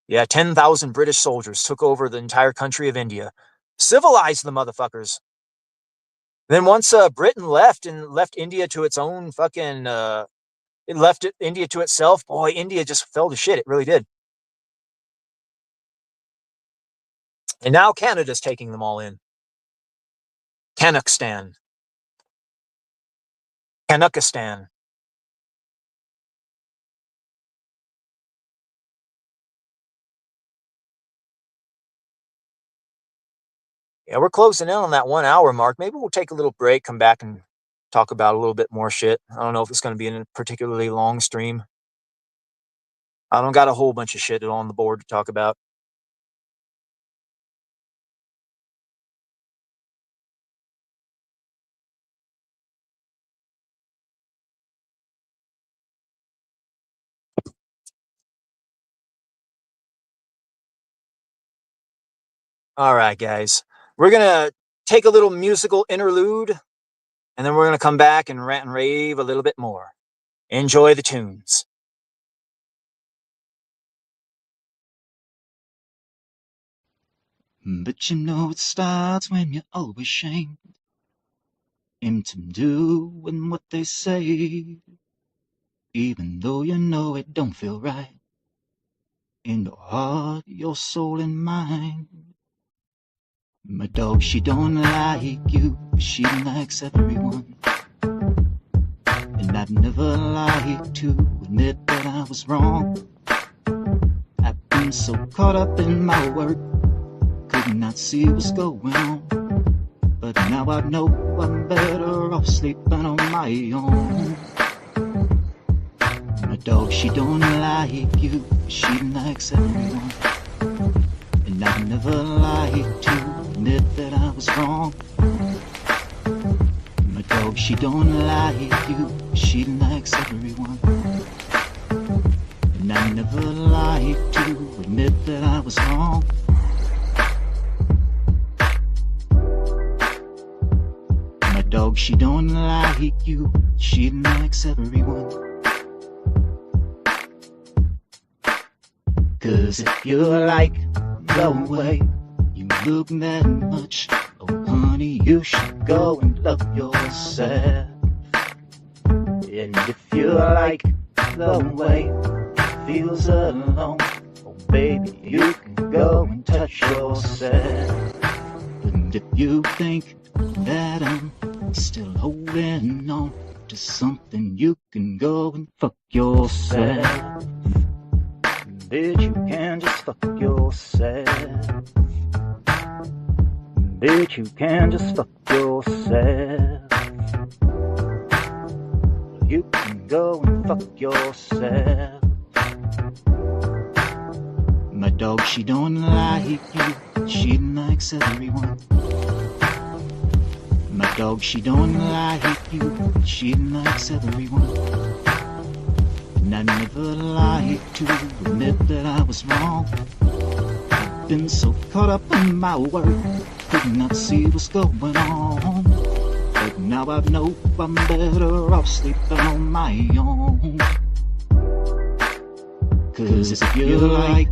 Yeah, 10,000 British soldiers took over the entire country of India. Civilized the motherfuckers. Then once Britain left and left India to its own fucking, it left India to itself, boy, India just fell to shit. It really did. And now Canada's taking them all in. Kanakistan. Kanakistan. Yeah, we're closing in on that 1 hour mark. Maybe we'll take a little break, come back and talk about a little bit more shit. I don't know if it's going to be in a particularly long stream. I don't got a whole bunch of shit on the board to talk about. All right, guys. We're going to take a little musical interlude, and then we're going to come back and rant and rave a little bit more. Enjoy the tunes.
But you know it starts when you're always shamed into doing what they say, even though you know it don't feel right in your heart, your soul, and mind. My dog, she don't like you, but she likes everyone. And I'd never like to admit that I was wrong. I've been so caught up in my work, could not see what's going on. But now I know I'm better off sleeping on my own. My dog, she don't like you, she likes everyone. And I never like to admit that I was wrong. My dog, she don't like you, she likes everyone. And I never like to admit that I was wrong. My dog, she don't like you, she likes everyone. 'Cause if you like the way you look that much, oh honey, you should go and love yourself. And if you like the way it feels alone, oh baby, you can go and touch yourself. And if you think that I'm still holding on, to something you can go and fuck yourself. Bitch, you can just fuck yourself. Bitch, you can just fuck yourself. You can go and fuck yourself. My dog, she don't like you, she likes everyone. My dog, she don't like you, she likes everyone. And I never like to admit that I was wrong. I've been so caught up in my work, could not see what's going on. But now I know I'm better off sleeping on my own. Cause if you like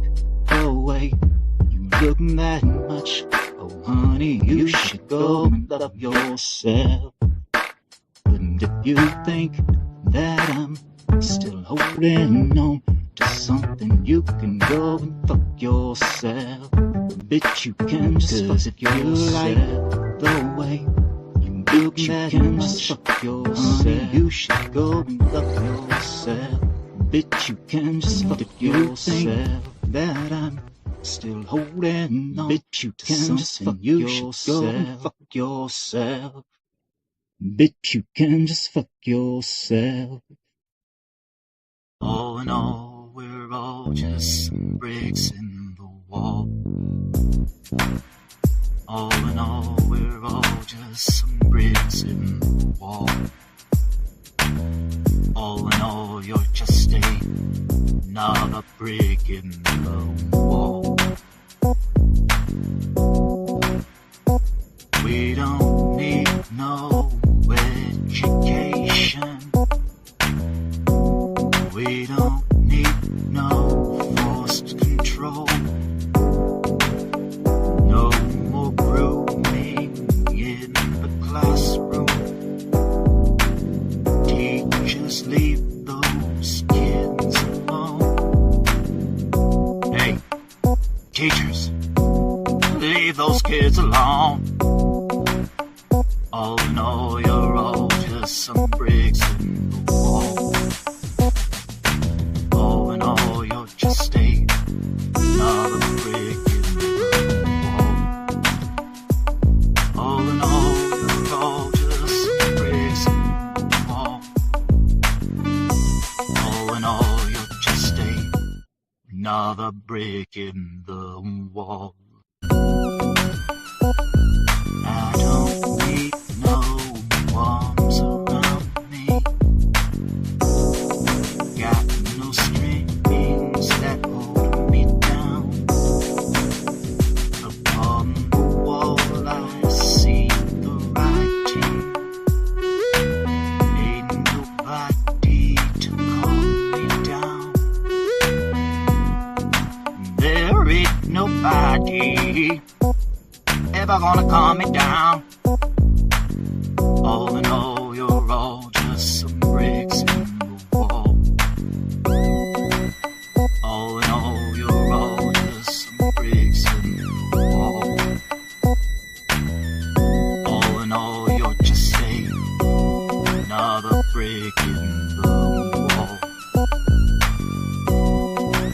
the way you look that much, oh honey, you should go and love yourself. And if you think that I'm still holding on to something, you can go and fuck yourself. Bitch, you can just fuck if you like the way you look that much, fuck yourself. Honey, you should go and love yourself. Bitch, you can just fuck if you think that I'm still holding on. Bitch, you can just fuck yourself. Go and fuck yourself. Bitch, you can just fuck yourself. All in all, we're all just some bricks in the wall. All in all, we're all just some bricks in the wall. All in all, you're just another brick in the wall. We don't need no education. We don't need no forced control. No more grooming in the classroom. Teachers, leave those kids alone. Hey, teachers, leave those kids alone. All in all, you're all just some bricks in the wall. All in all, you're just another brick in the wall. All in all, you're all just some bricks in the wall. All in all, you're just another brick in the wall. I don't need no arms around me. Got no strings that hold me down. Upon the wall I see the writing. Ain't nobody to calm me down. There ain't nobody ever gonna calm me down. All in all, you're all just some bricks in the wall. All in all, you're all just some bricks in the wall. All in all, you're just another brick in the wall.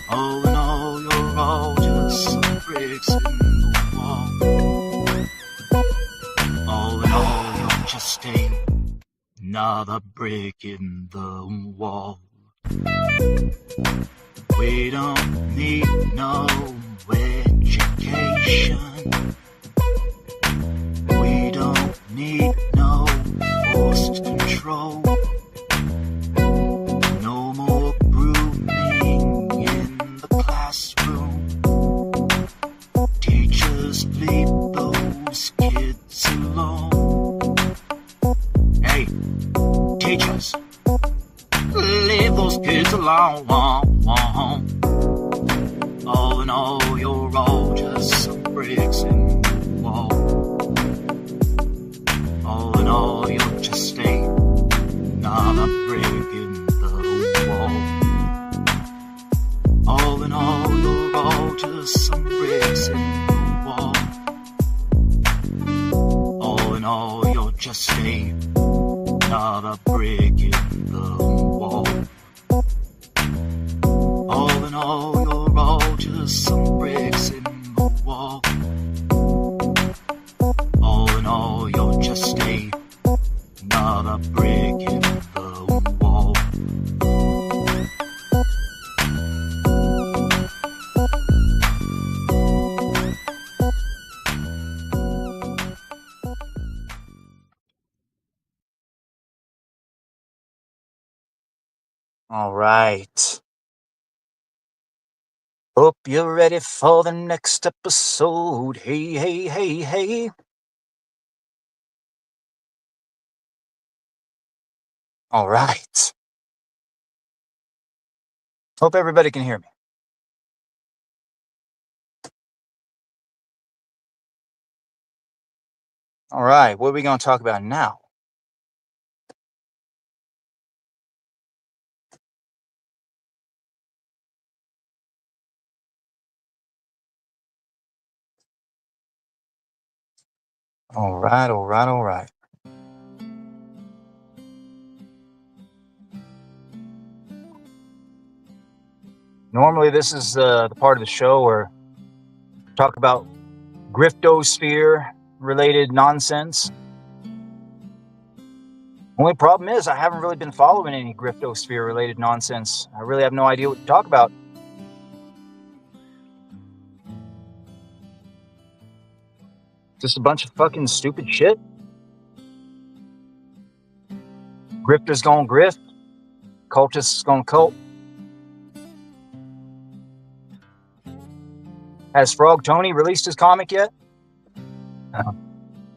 All in all, you're all just some bricks in the wall. All in all, you're just another brick in the wall. We don't need no education. We don't need no forced control. No more grooming in the classroom. Teachers, leave those kids alone. Hey, teachers, leave those kids alone. All in all, you're all just some bricks in the wall. All in all, you're just another brick in the wall. All in all, you're all just some bricks in the wall. All in all, you're just another not a brick in the wall. All in all, you're all just some bricks in the wall. All in all, you're just not a brick in the wall.
All right. Hope you're ready for the next episode. Hey, hey, hey, hey. All right. Hope everybody can hear me. All right. What are we going to talk about now? All right, all right, all right. Normally, this is the part of the show where we talk about griftosphere-related nonsense. Only problem is I haven't really been following any griftosphere-related nonsense. I really have no idea what to talk about. Just a bunch of fucking stupid shit. Grifters gonna grift. Cultists gonna cult. Has Frog Tony released his comic yet?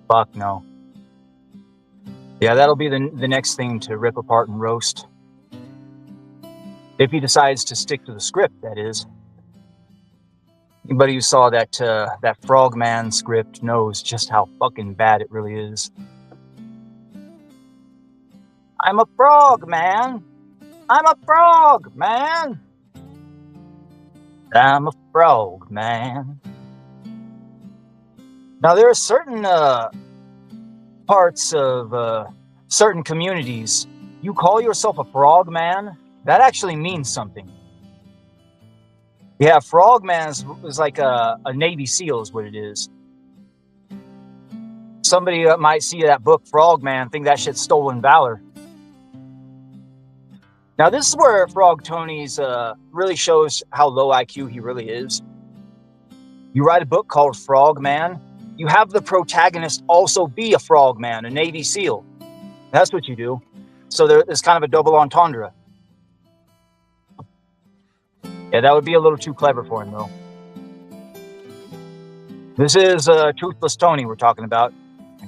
Fuck no. Yeah, that'll be the next thing to rip apart and roast. If he decides to stick to the script, that is. Anybody who saw that Frogman script knows just how fucking bad it really is. I'm a frog, man. I'm a frog, man. I'm a frog, man. Now, there are certain parts of certain communities. You call yourself a frog, man, that actually means something. Yeah, frogman is like a Navy SEAL is what it is. Somebody might see that book, Frogman, think that shit's stolen valor. Now, this is where Frog Tony's really shows how low IQ he really is. You write a book called Frogman, you have the protagonist also be a frogman, a Navy SEAL. That's what you do. So there's kind of a double entendre. Yeah, that would be a little too clever for him, though. This is Toothless Tony we're talking about.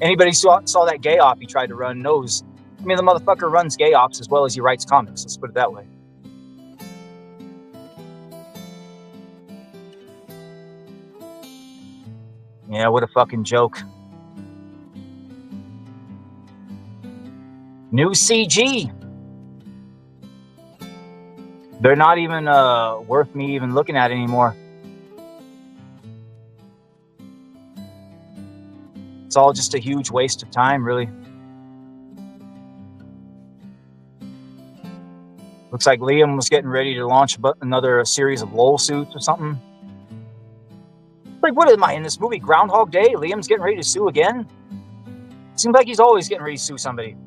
Anybody saw that gay op he tried to run knows. I mean, the motherfucker runs gay ops as well as he writes comics. Let's put it that way. Yeah, what a fucking joke. New CG. They're not even worth me even looking at anymore. It's all just a huge waste of time, really. Looks like Liam was getting ready to launch another series of LOL suits or something. Like, what am I in this movie? Groundhog Day? Liam's getting ready to sue again? Seems like he's always getting ready to sue somebody.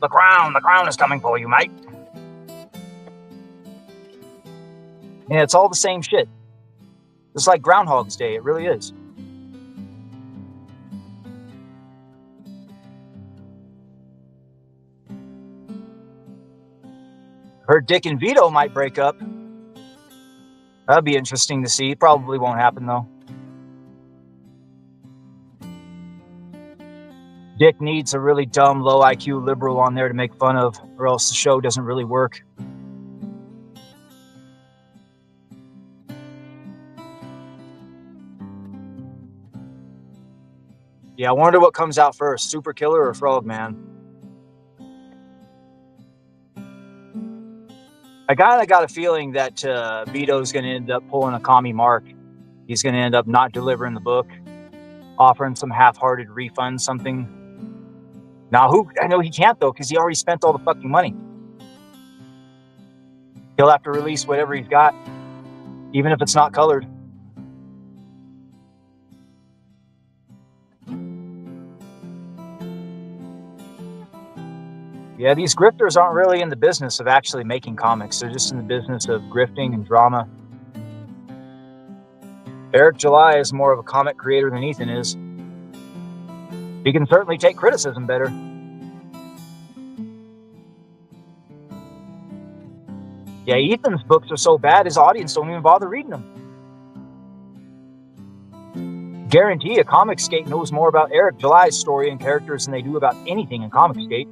The crown is coming for you, mate. Yeah, it's all the same shit. It's like Groundhog's Day, it really is. Heard Dick and Vito might break up. That'd be interesting to see. Probably won't happen, though. Dick needs a really dumb, low IQ liberal on there to make fun of, or else the show doesn't really work. Yeah, I wonder what comes out first, Super Killer or Frogman. I kind of got a feeling that Vito's going to end up pulling a commie mark. He's going to end up not delivering the book, offering some half-hearted refund, something. Now, I know he can't, though, because he already spent all the fucking money. He'll have to release whatever he's got, even if it's not colored. Yeah, these grifters aren't really in the business of actually making comics. They're just in the business of grifting and drama. Eric July is more of a comic creator than Ethan is. He can certainly take criticism better. Yeah, Ethan's books are so bad, his audience don't even bother reading them. Guarantee a Comicsgate knows more about Eric July's story and characters than they do about anything in Comicsgate.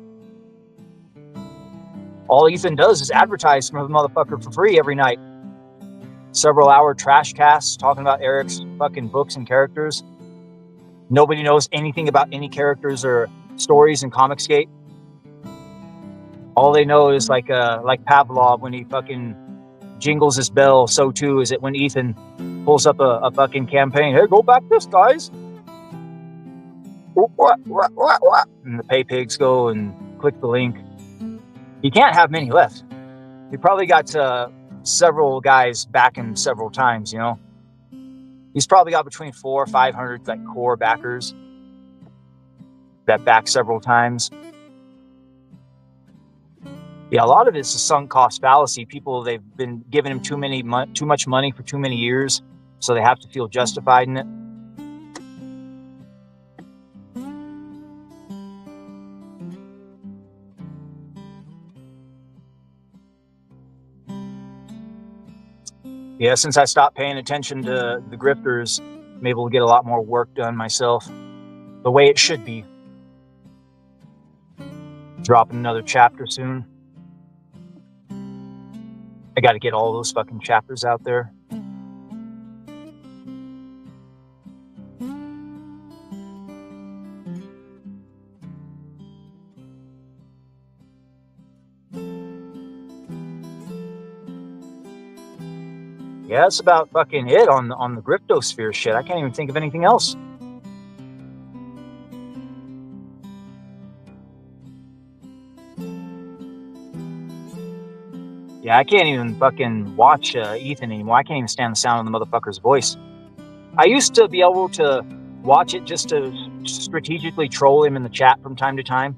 All Ethan does is advertise for the motherfucker for free every night. Several hour trash casts talking about Eric's fucking books and characters. Nobody knows anything about any characters or stories in Comicsgate. All they know is like Pavlov when he fucking jingles his bell, so too is it when Ethan pulls up a fucking campaign. Hey, go back this, guys. And the pay pigs go and click the link. He can't have many left. He probably got several guys back him several times, you know. He's probably got between 400 or 500 like core backers that back several times. Yeah, a lot of it's a sunk cost fallacy. People, they've been giving him too much money for too many years, so they have to feel justified in it. Yeah, since I stopped paying attention to the grifters, I'm able to get a lot more work done myself, the way it should be. Dropping another chapter soon. I got to get all those fucking chapters out there. Yeah, that's about fucking it on the Griftosphere shit. I can't even think of anything else. Yeah, I can't even fucking watch Ethan anymore. I can't even stand the sound of the motherfucker's voice. I used to be able to watch it just to strategically troll him in the chat from time to time.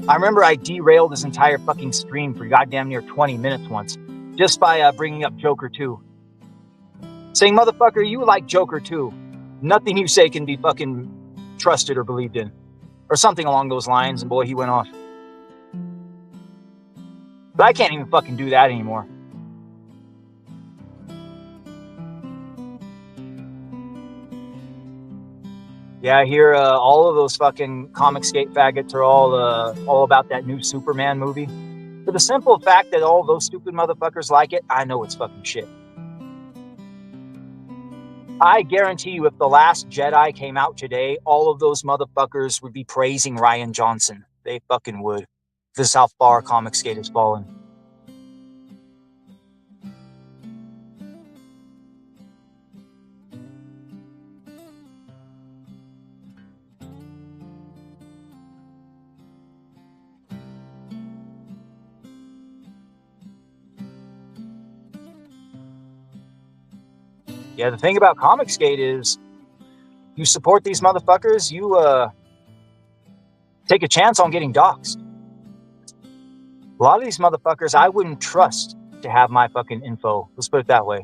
I remember I derailed his entire fucking stream for goddamn near 20 minutes once, just by bringing up Joker 2. Saying, motherfucker, you like Joker 2. Nothing you say can be fucking trusted or believed in. Or something along those lines, and boy, he went off. But I can't even fucking do that anymore. Yeah, I hear all of those fucking Comicsgate faggots are all about that new Superman movie. For the simple fact that all those stupid motherfuckers like it, I know it's fucking shit. I guarantee you, if The Last Jedi came out today, all of those motherfuckers would be praising Rian Johnson. They fucking would. This is how far Comicsgate has fallen. Yeah, the thing about Comicsgate is you support these motherfuckers, you take a chance on getting doxxed. A lot of these motherfuckers I wouldn't trust to have my fucking info. Let's put it that way.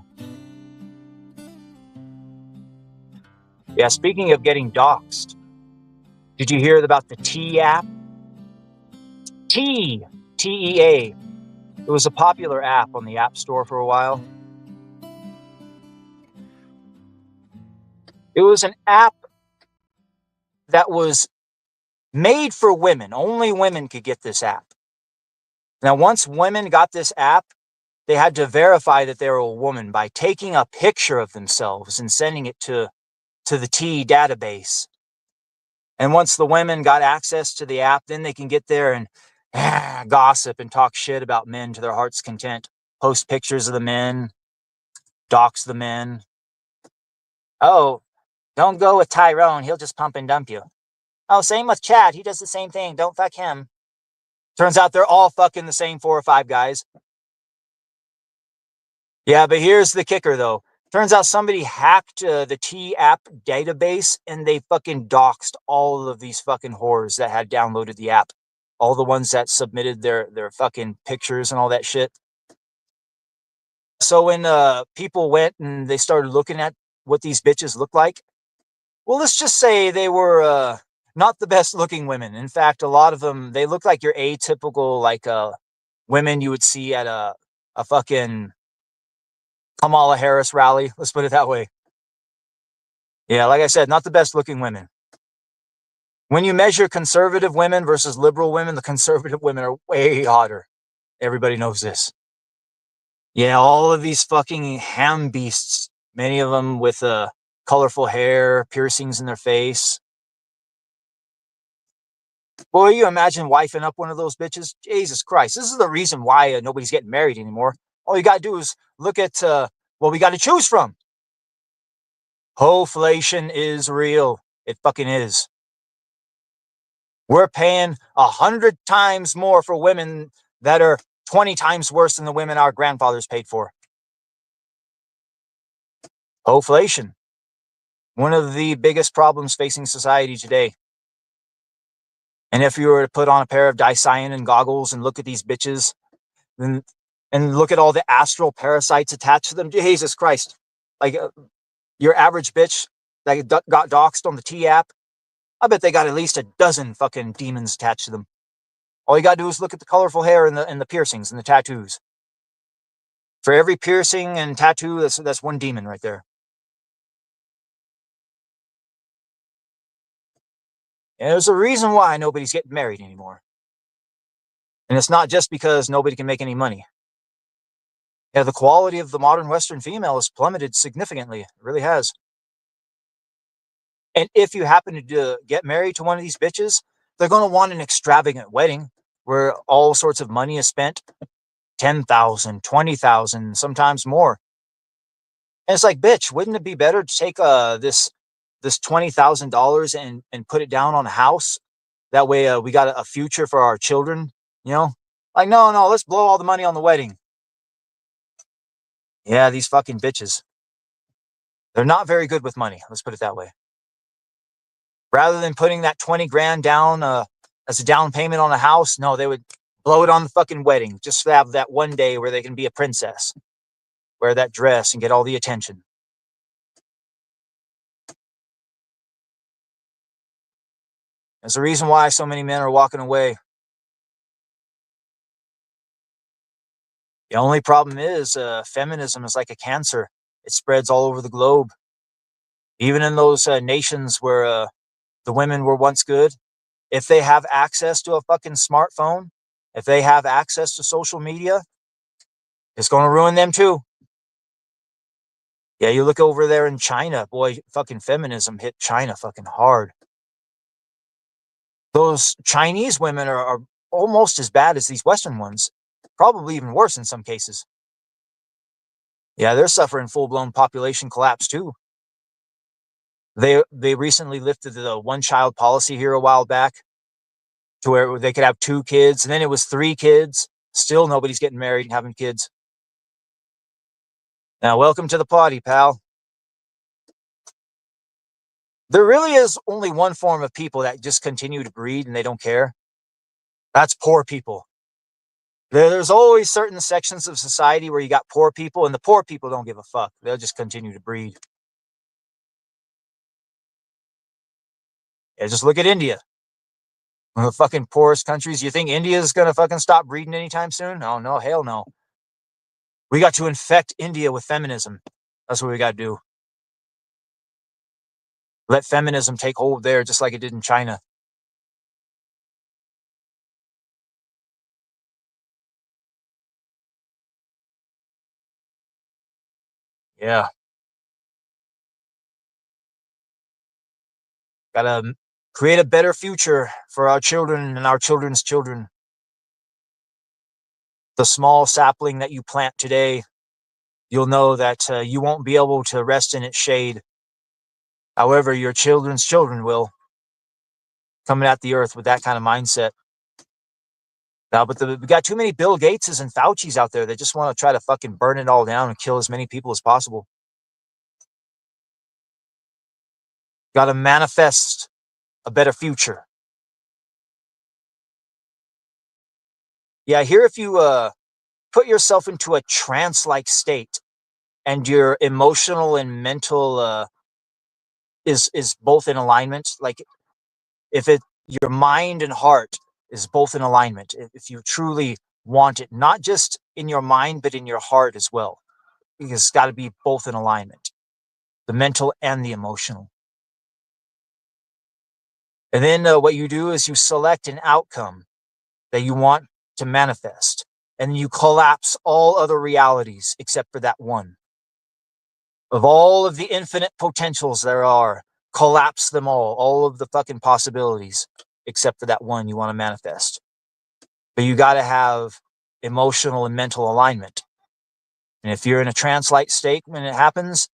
Yeah, speaking of getting doxxed, did you hear about the T app? T-E-A. It was a popular app on the App Store for a while. It was an app that was made for women. Only women could get this app. Now, once women got this app, they had to verify that they were a woman by taking a picture of themselves and sending it to the T database. And once the women got access to the app, then they can get there and gossip and talk shit about men to their heart's content. Post pictures of the men, dox the men. Oh, don't go with Tyrone. He'll just pump and dump you. Oh, same with Chad. He does the same thing. Don't fuck him. Turns out they're all fucking the same 4 or 5 guys. Yeah, but here's the kicker, though. Turns out somebody hacked the T app database and they fucking doxed all of these fucking whores that had downloaded the app. All the ones that submitted their fucking pictures and all that shit. So when people went and they started looking at what these bitches look like, well, let's just say they were not the best looking women. In fact, a lot of them, they look like your atypical, like women you would see at a fucking Kamala Harris rally. Let's put it that way. Yeah, like I said, not the best looking women. When you measure conservative women versus liberal women, the conservative women are way hotter. Everybody knows this. Yeah, all of these fucking ham beasts, many of them with colorful hair, piercings in their face. Boy, you imagine wifing up one of those bitches? Jesus Christ. This is the reason why nobody's getting married anymore. All you got to do is look at what we got to choose from. Hoflation is real. It fucking is. We're paying 100 times more for women that are 20 times worse than the women our grandfathers paid for. Hoflation. One of the biggest problems facing society today. And if you were to put on a pair of dicyanin goggles and look at these bitches, then and look at all the astral parasites attached to them, Jesus Christ. Like your average bitch that got doxxed on the T app, I bet they got at least a dozen fucking demons attached to them. All you gotta do is look at the colorful hair and the piercings and the tattoos. For every piercing and tattoo, that's one demon right there. And there's a reason why nobody's getting married anymore. And it's not just because nobody can make any money. Yeah, the quality of the modern Western female has plummeted significantly. It really has. And if you happen to get married to one of these bitches, they're going to want an extravagant wedding where all sorts of money is spent. 10,000, 20,000, sometimes more. And it's like, bitch, wouldn't it be better to take this $20,000 and put it down on a house? That way we got a future for our children, you know? Like, no, let's blow all the money on the wedding. Yeah, these fucking bitches. They're not very good with money. Let's put it that way. Rather than putting that 20 grand down as a down payment on a house, no, they would blow it on the fucking wedding. Just to have that one day where they can be a princess. Wear that dress and get all the attention. There's a reason why so many men are walking away. The only problem is feminism is like a cancer. It spreads all over the globe. Even in those nations where the women were once good, if they have access to a fucking smartphone, if they have access to social media, it's going to ruin them too. Yeah, you look over there in China, boy, fucking feminism hit China fucking hard. Those Chinese women are almost as bad as these Western ones, probably even worse in some cases. Yeah, they're suffering full-blown population collapse too. They recently lifted the one-child policy here a while back to where they could have 2 kids, and then it was 3 kids. Still, nobody's getting married and having kids. Now, welcome to the party, pal. There really is only one form of people that just continue to breed and they don't care. That's poor people. There's always certain sections of society where you got poor people, and the poor people don't give a fuck. They'll just continue to breed. Yeah, just look at India. One of the fucking poorest countries. You think India is going to fucking stop breeding anytime soon? Oh, no, hell no. We got to infect India with feminism. That's what we got to do. Let feminism take hold there just like it did in China. Yeah. Got to create a better future for our children and our children's children. The small sapling that you plant today, you'll know that you won't be able to rest in its shade. However, your children's children will. coming at the earth with that kind of mindset. Now, but we got too many Bill Gateses and Faucis out there that just want to try to fucking burn it all down and kill as many people as possible. Got to manifest a better future. Yeah, I hear if you put yourself into a trance-like state and your emotional and mental is both in alignment, like if your mind and heart is both in alignment, if you truly want it, not just in your mind, but in your heart as well, because it's got to be both in alignment, the mental and the emotional. And then what you do is you select an outcome that you want to manifest, and you collapse all other realities except for that one. Of all of the infinite potentials there are, collapse them all of the fucking possibilities except for that one you want to manifest. But you got to have emotional and mental alignment. And if you're in a trance-like state when it happens,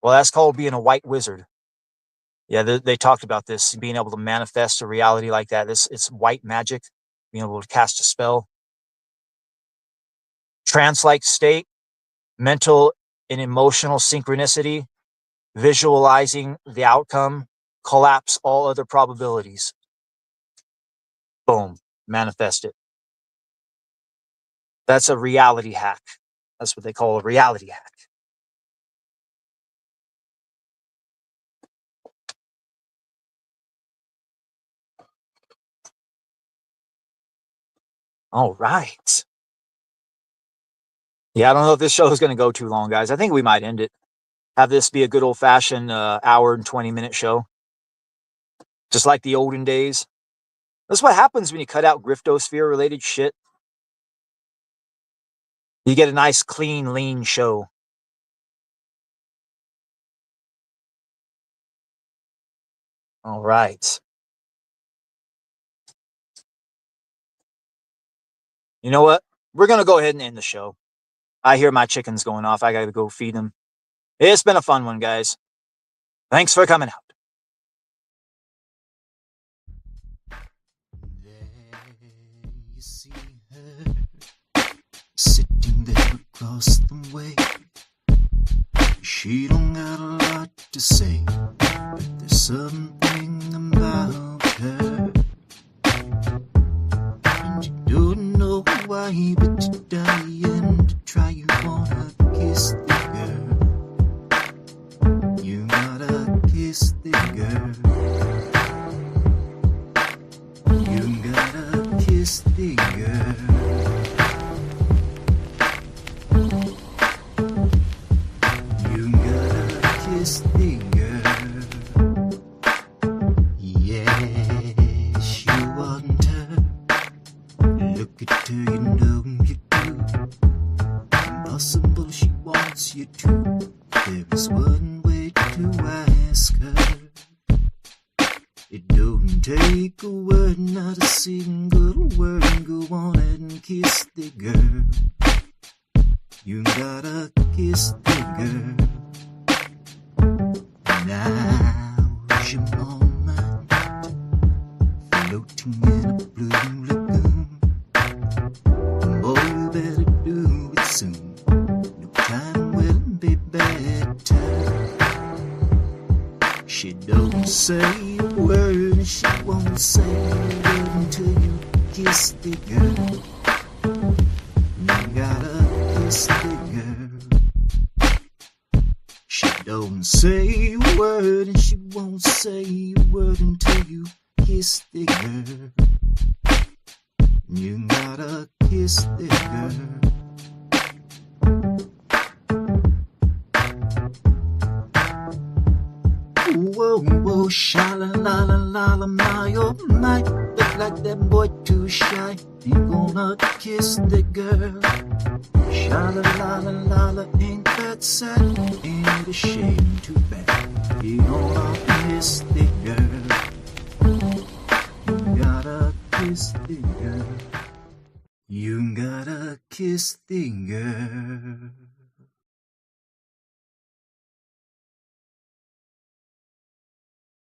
well, that's called being a white wizard. Yeah, they talked about this, being able to manifest a reality like that. It's white magic, being able to cast a spell. Trance-like state, mental and emotional synchronicity, visualizing the outcome, collapse all other probabilities. Boom, manifest it. That's a reality hack. That's what they call a reality hack. All right. Yeah, I don't know if this show is going to go too long, guys. I think we might end it. Have this be a good old-fashioned hour and 20-minute show. Just like the olden days. That's what happens when you cut out griftosphere-related shit. You get a nice, clean, lean show. All right. You know what? We're going to go ahead and end the show. I hear my chickens going off. I got to go feed them. It's been a fun one, guys. Thanks for coming out.
There you see her, sitting there across the way. She don't got a lot to say, but there's something about her. And you don't know why, but you're dying to try. You wanna kiss the girl. You gotta kiss the girl. You gotta kiss the girl. You gotta kiss the girl. Yes, you want her. Look at her, you know you do. Impossible, she wants you to. There is one way to ask her. It don't take a word, not a single word. Go on and kiss the girl. You gotta kiss the girl. Now's your moment, floating in a blue lagoon. Boy, you better do it soon. No time will be better. She don't say a word, she won't say a word until you kiss the girl. You gotta kiss the girl. She don't say a word, and she won't say a word until you kiss the girl. You gotta kiss the girl. Whoa, whoa, sha-la-la-la-la, my, oh my. Look like that boy too shy. You gonna kiss the girl. Sha-la-la-la-la, ain't that sad? Ain't it a shame, too bad. You gonna kiss the girl. You gotta kiss the girl. You gotta kiss the girl.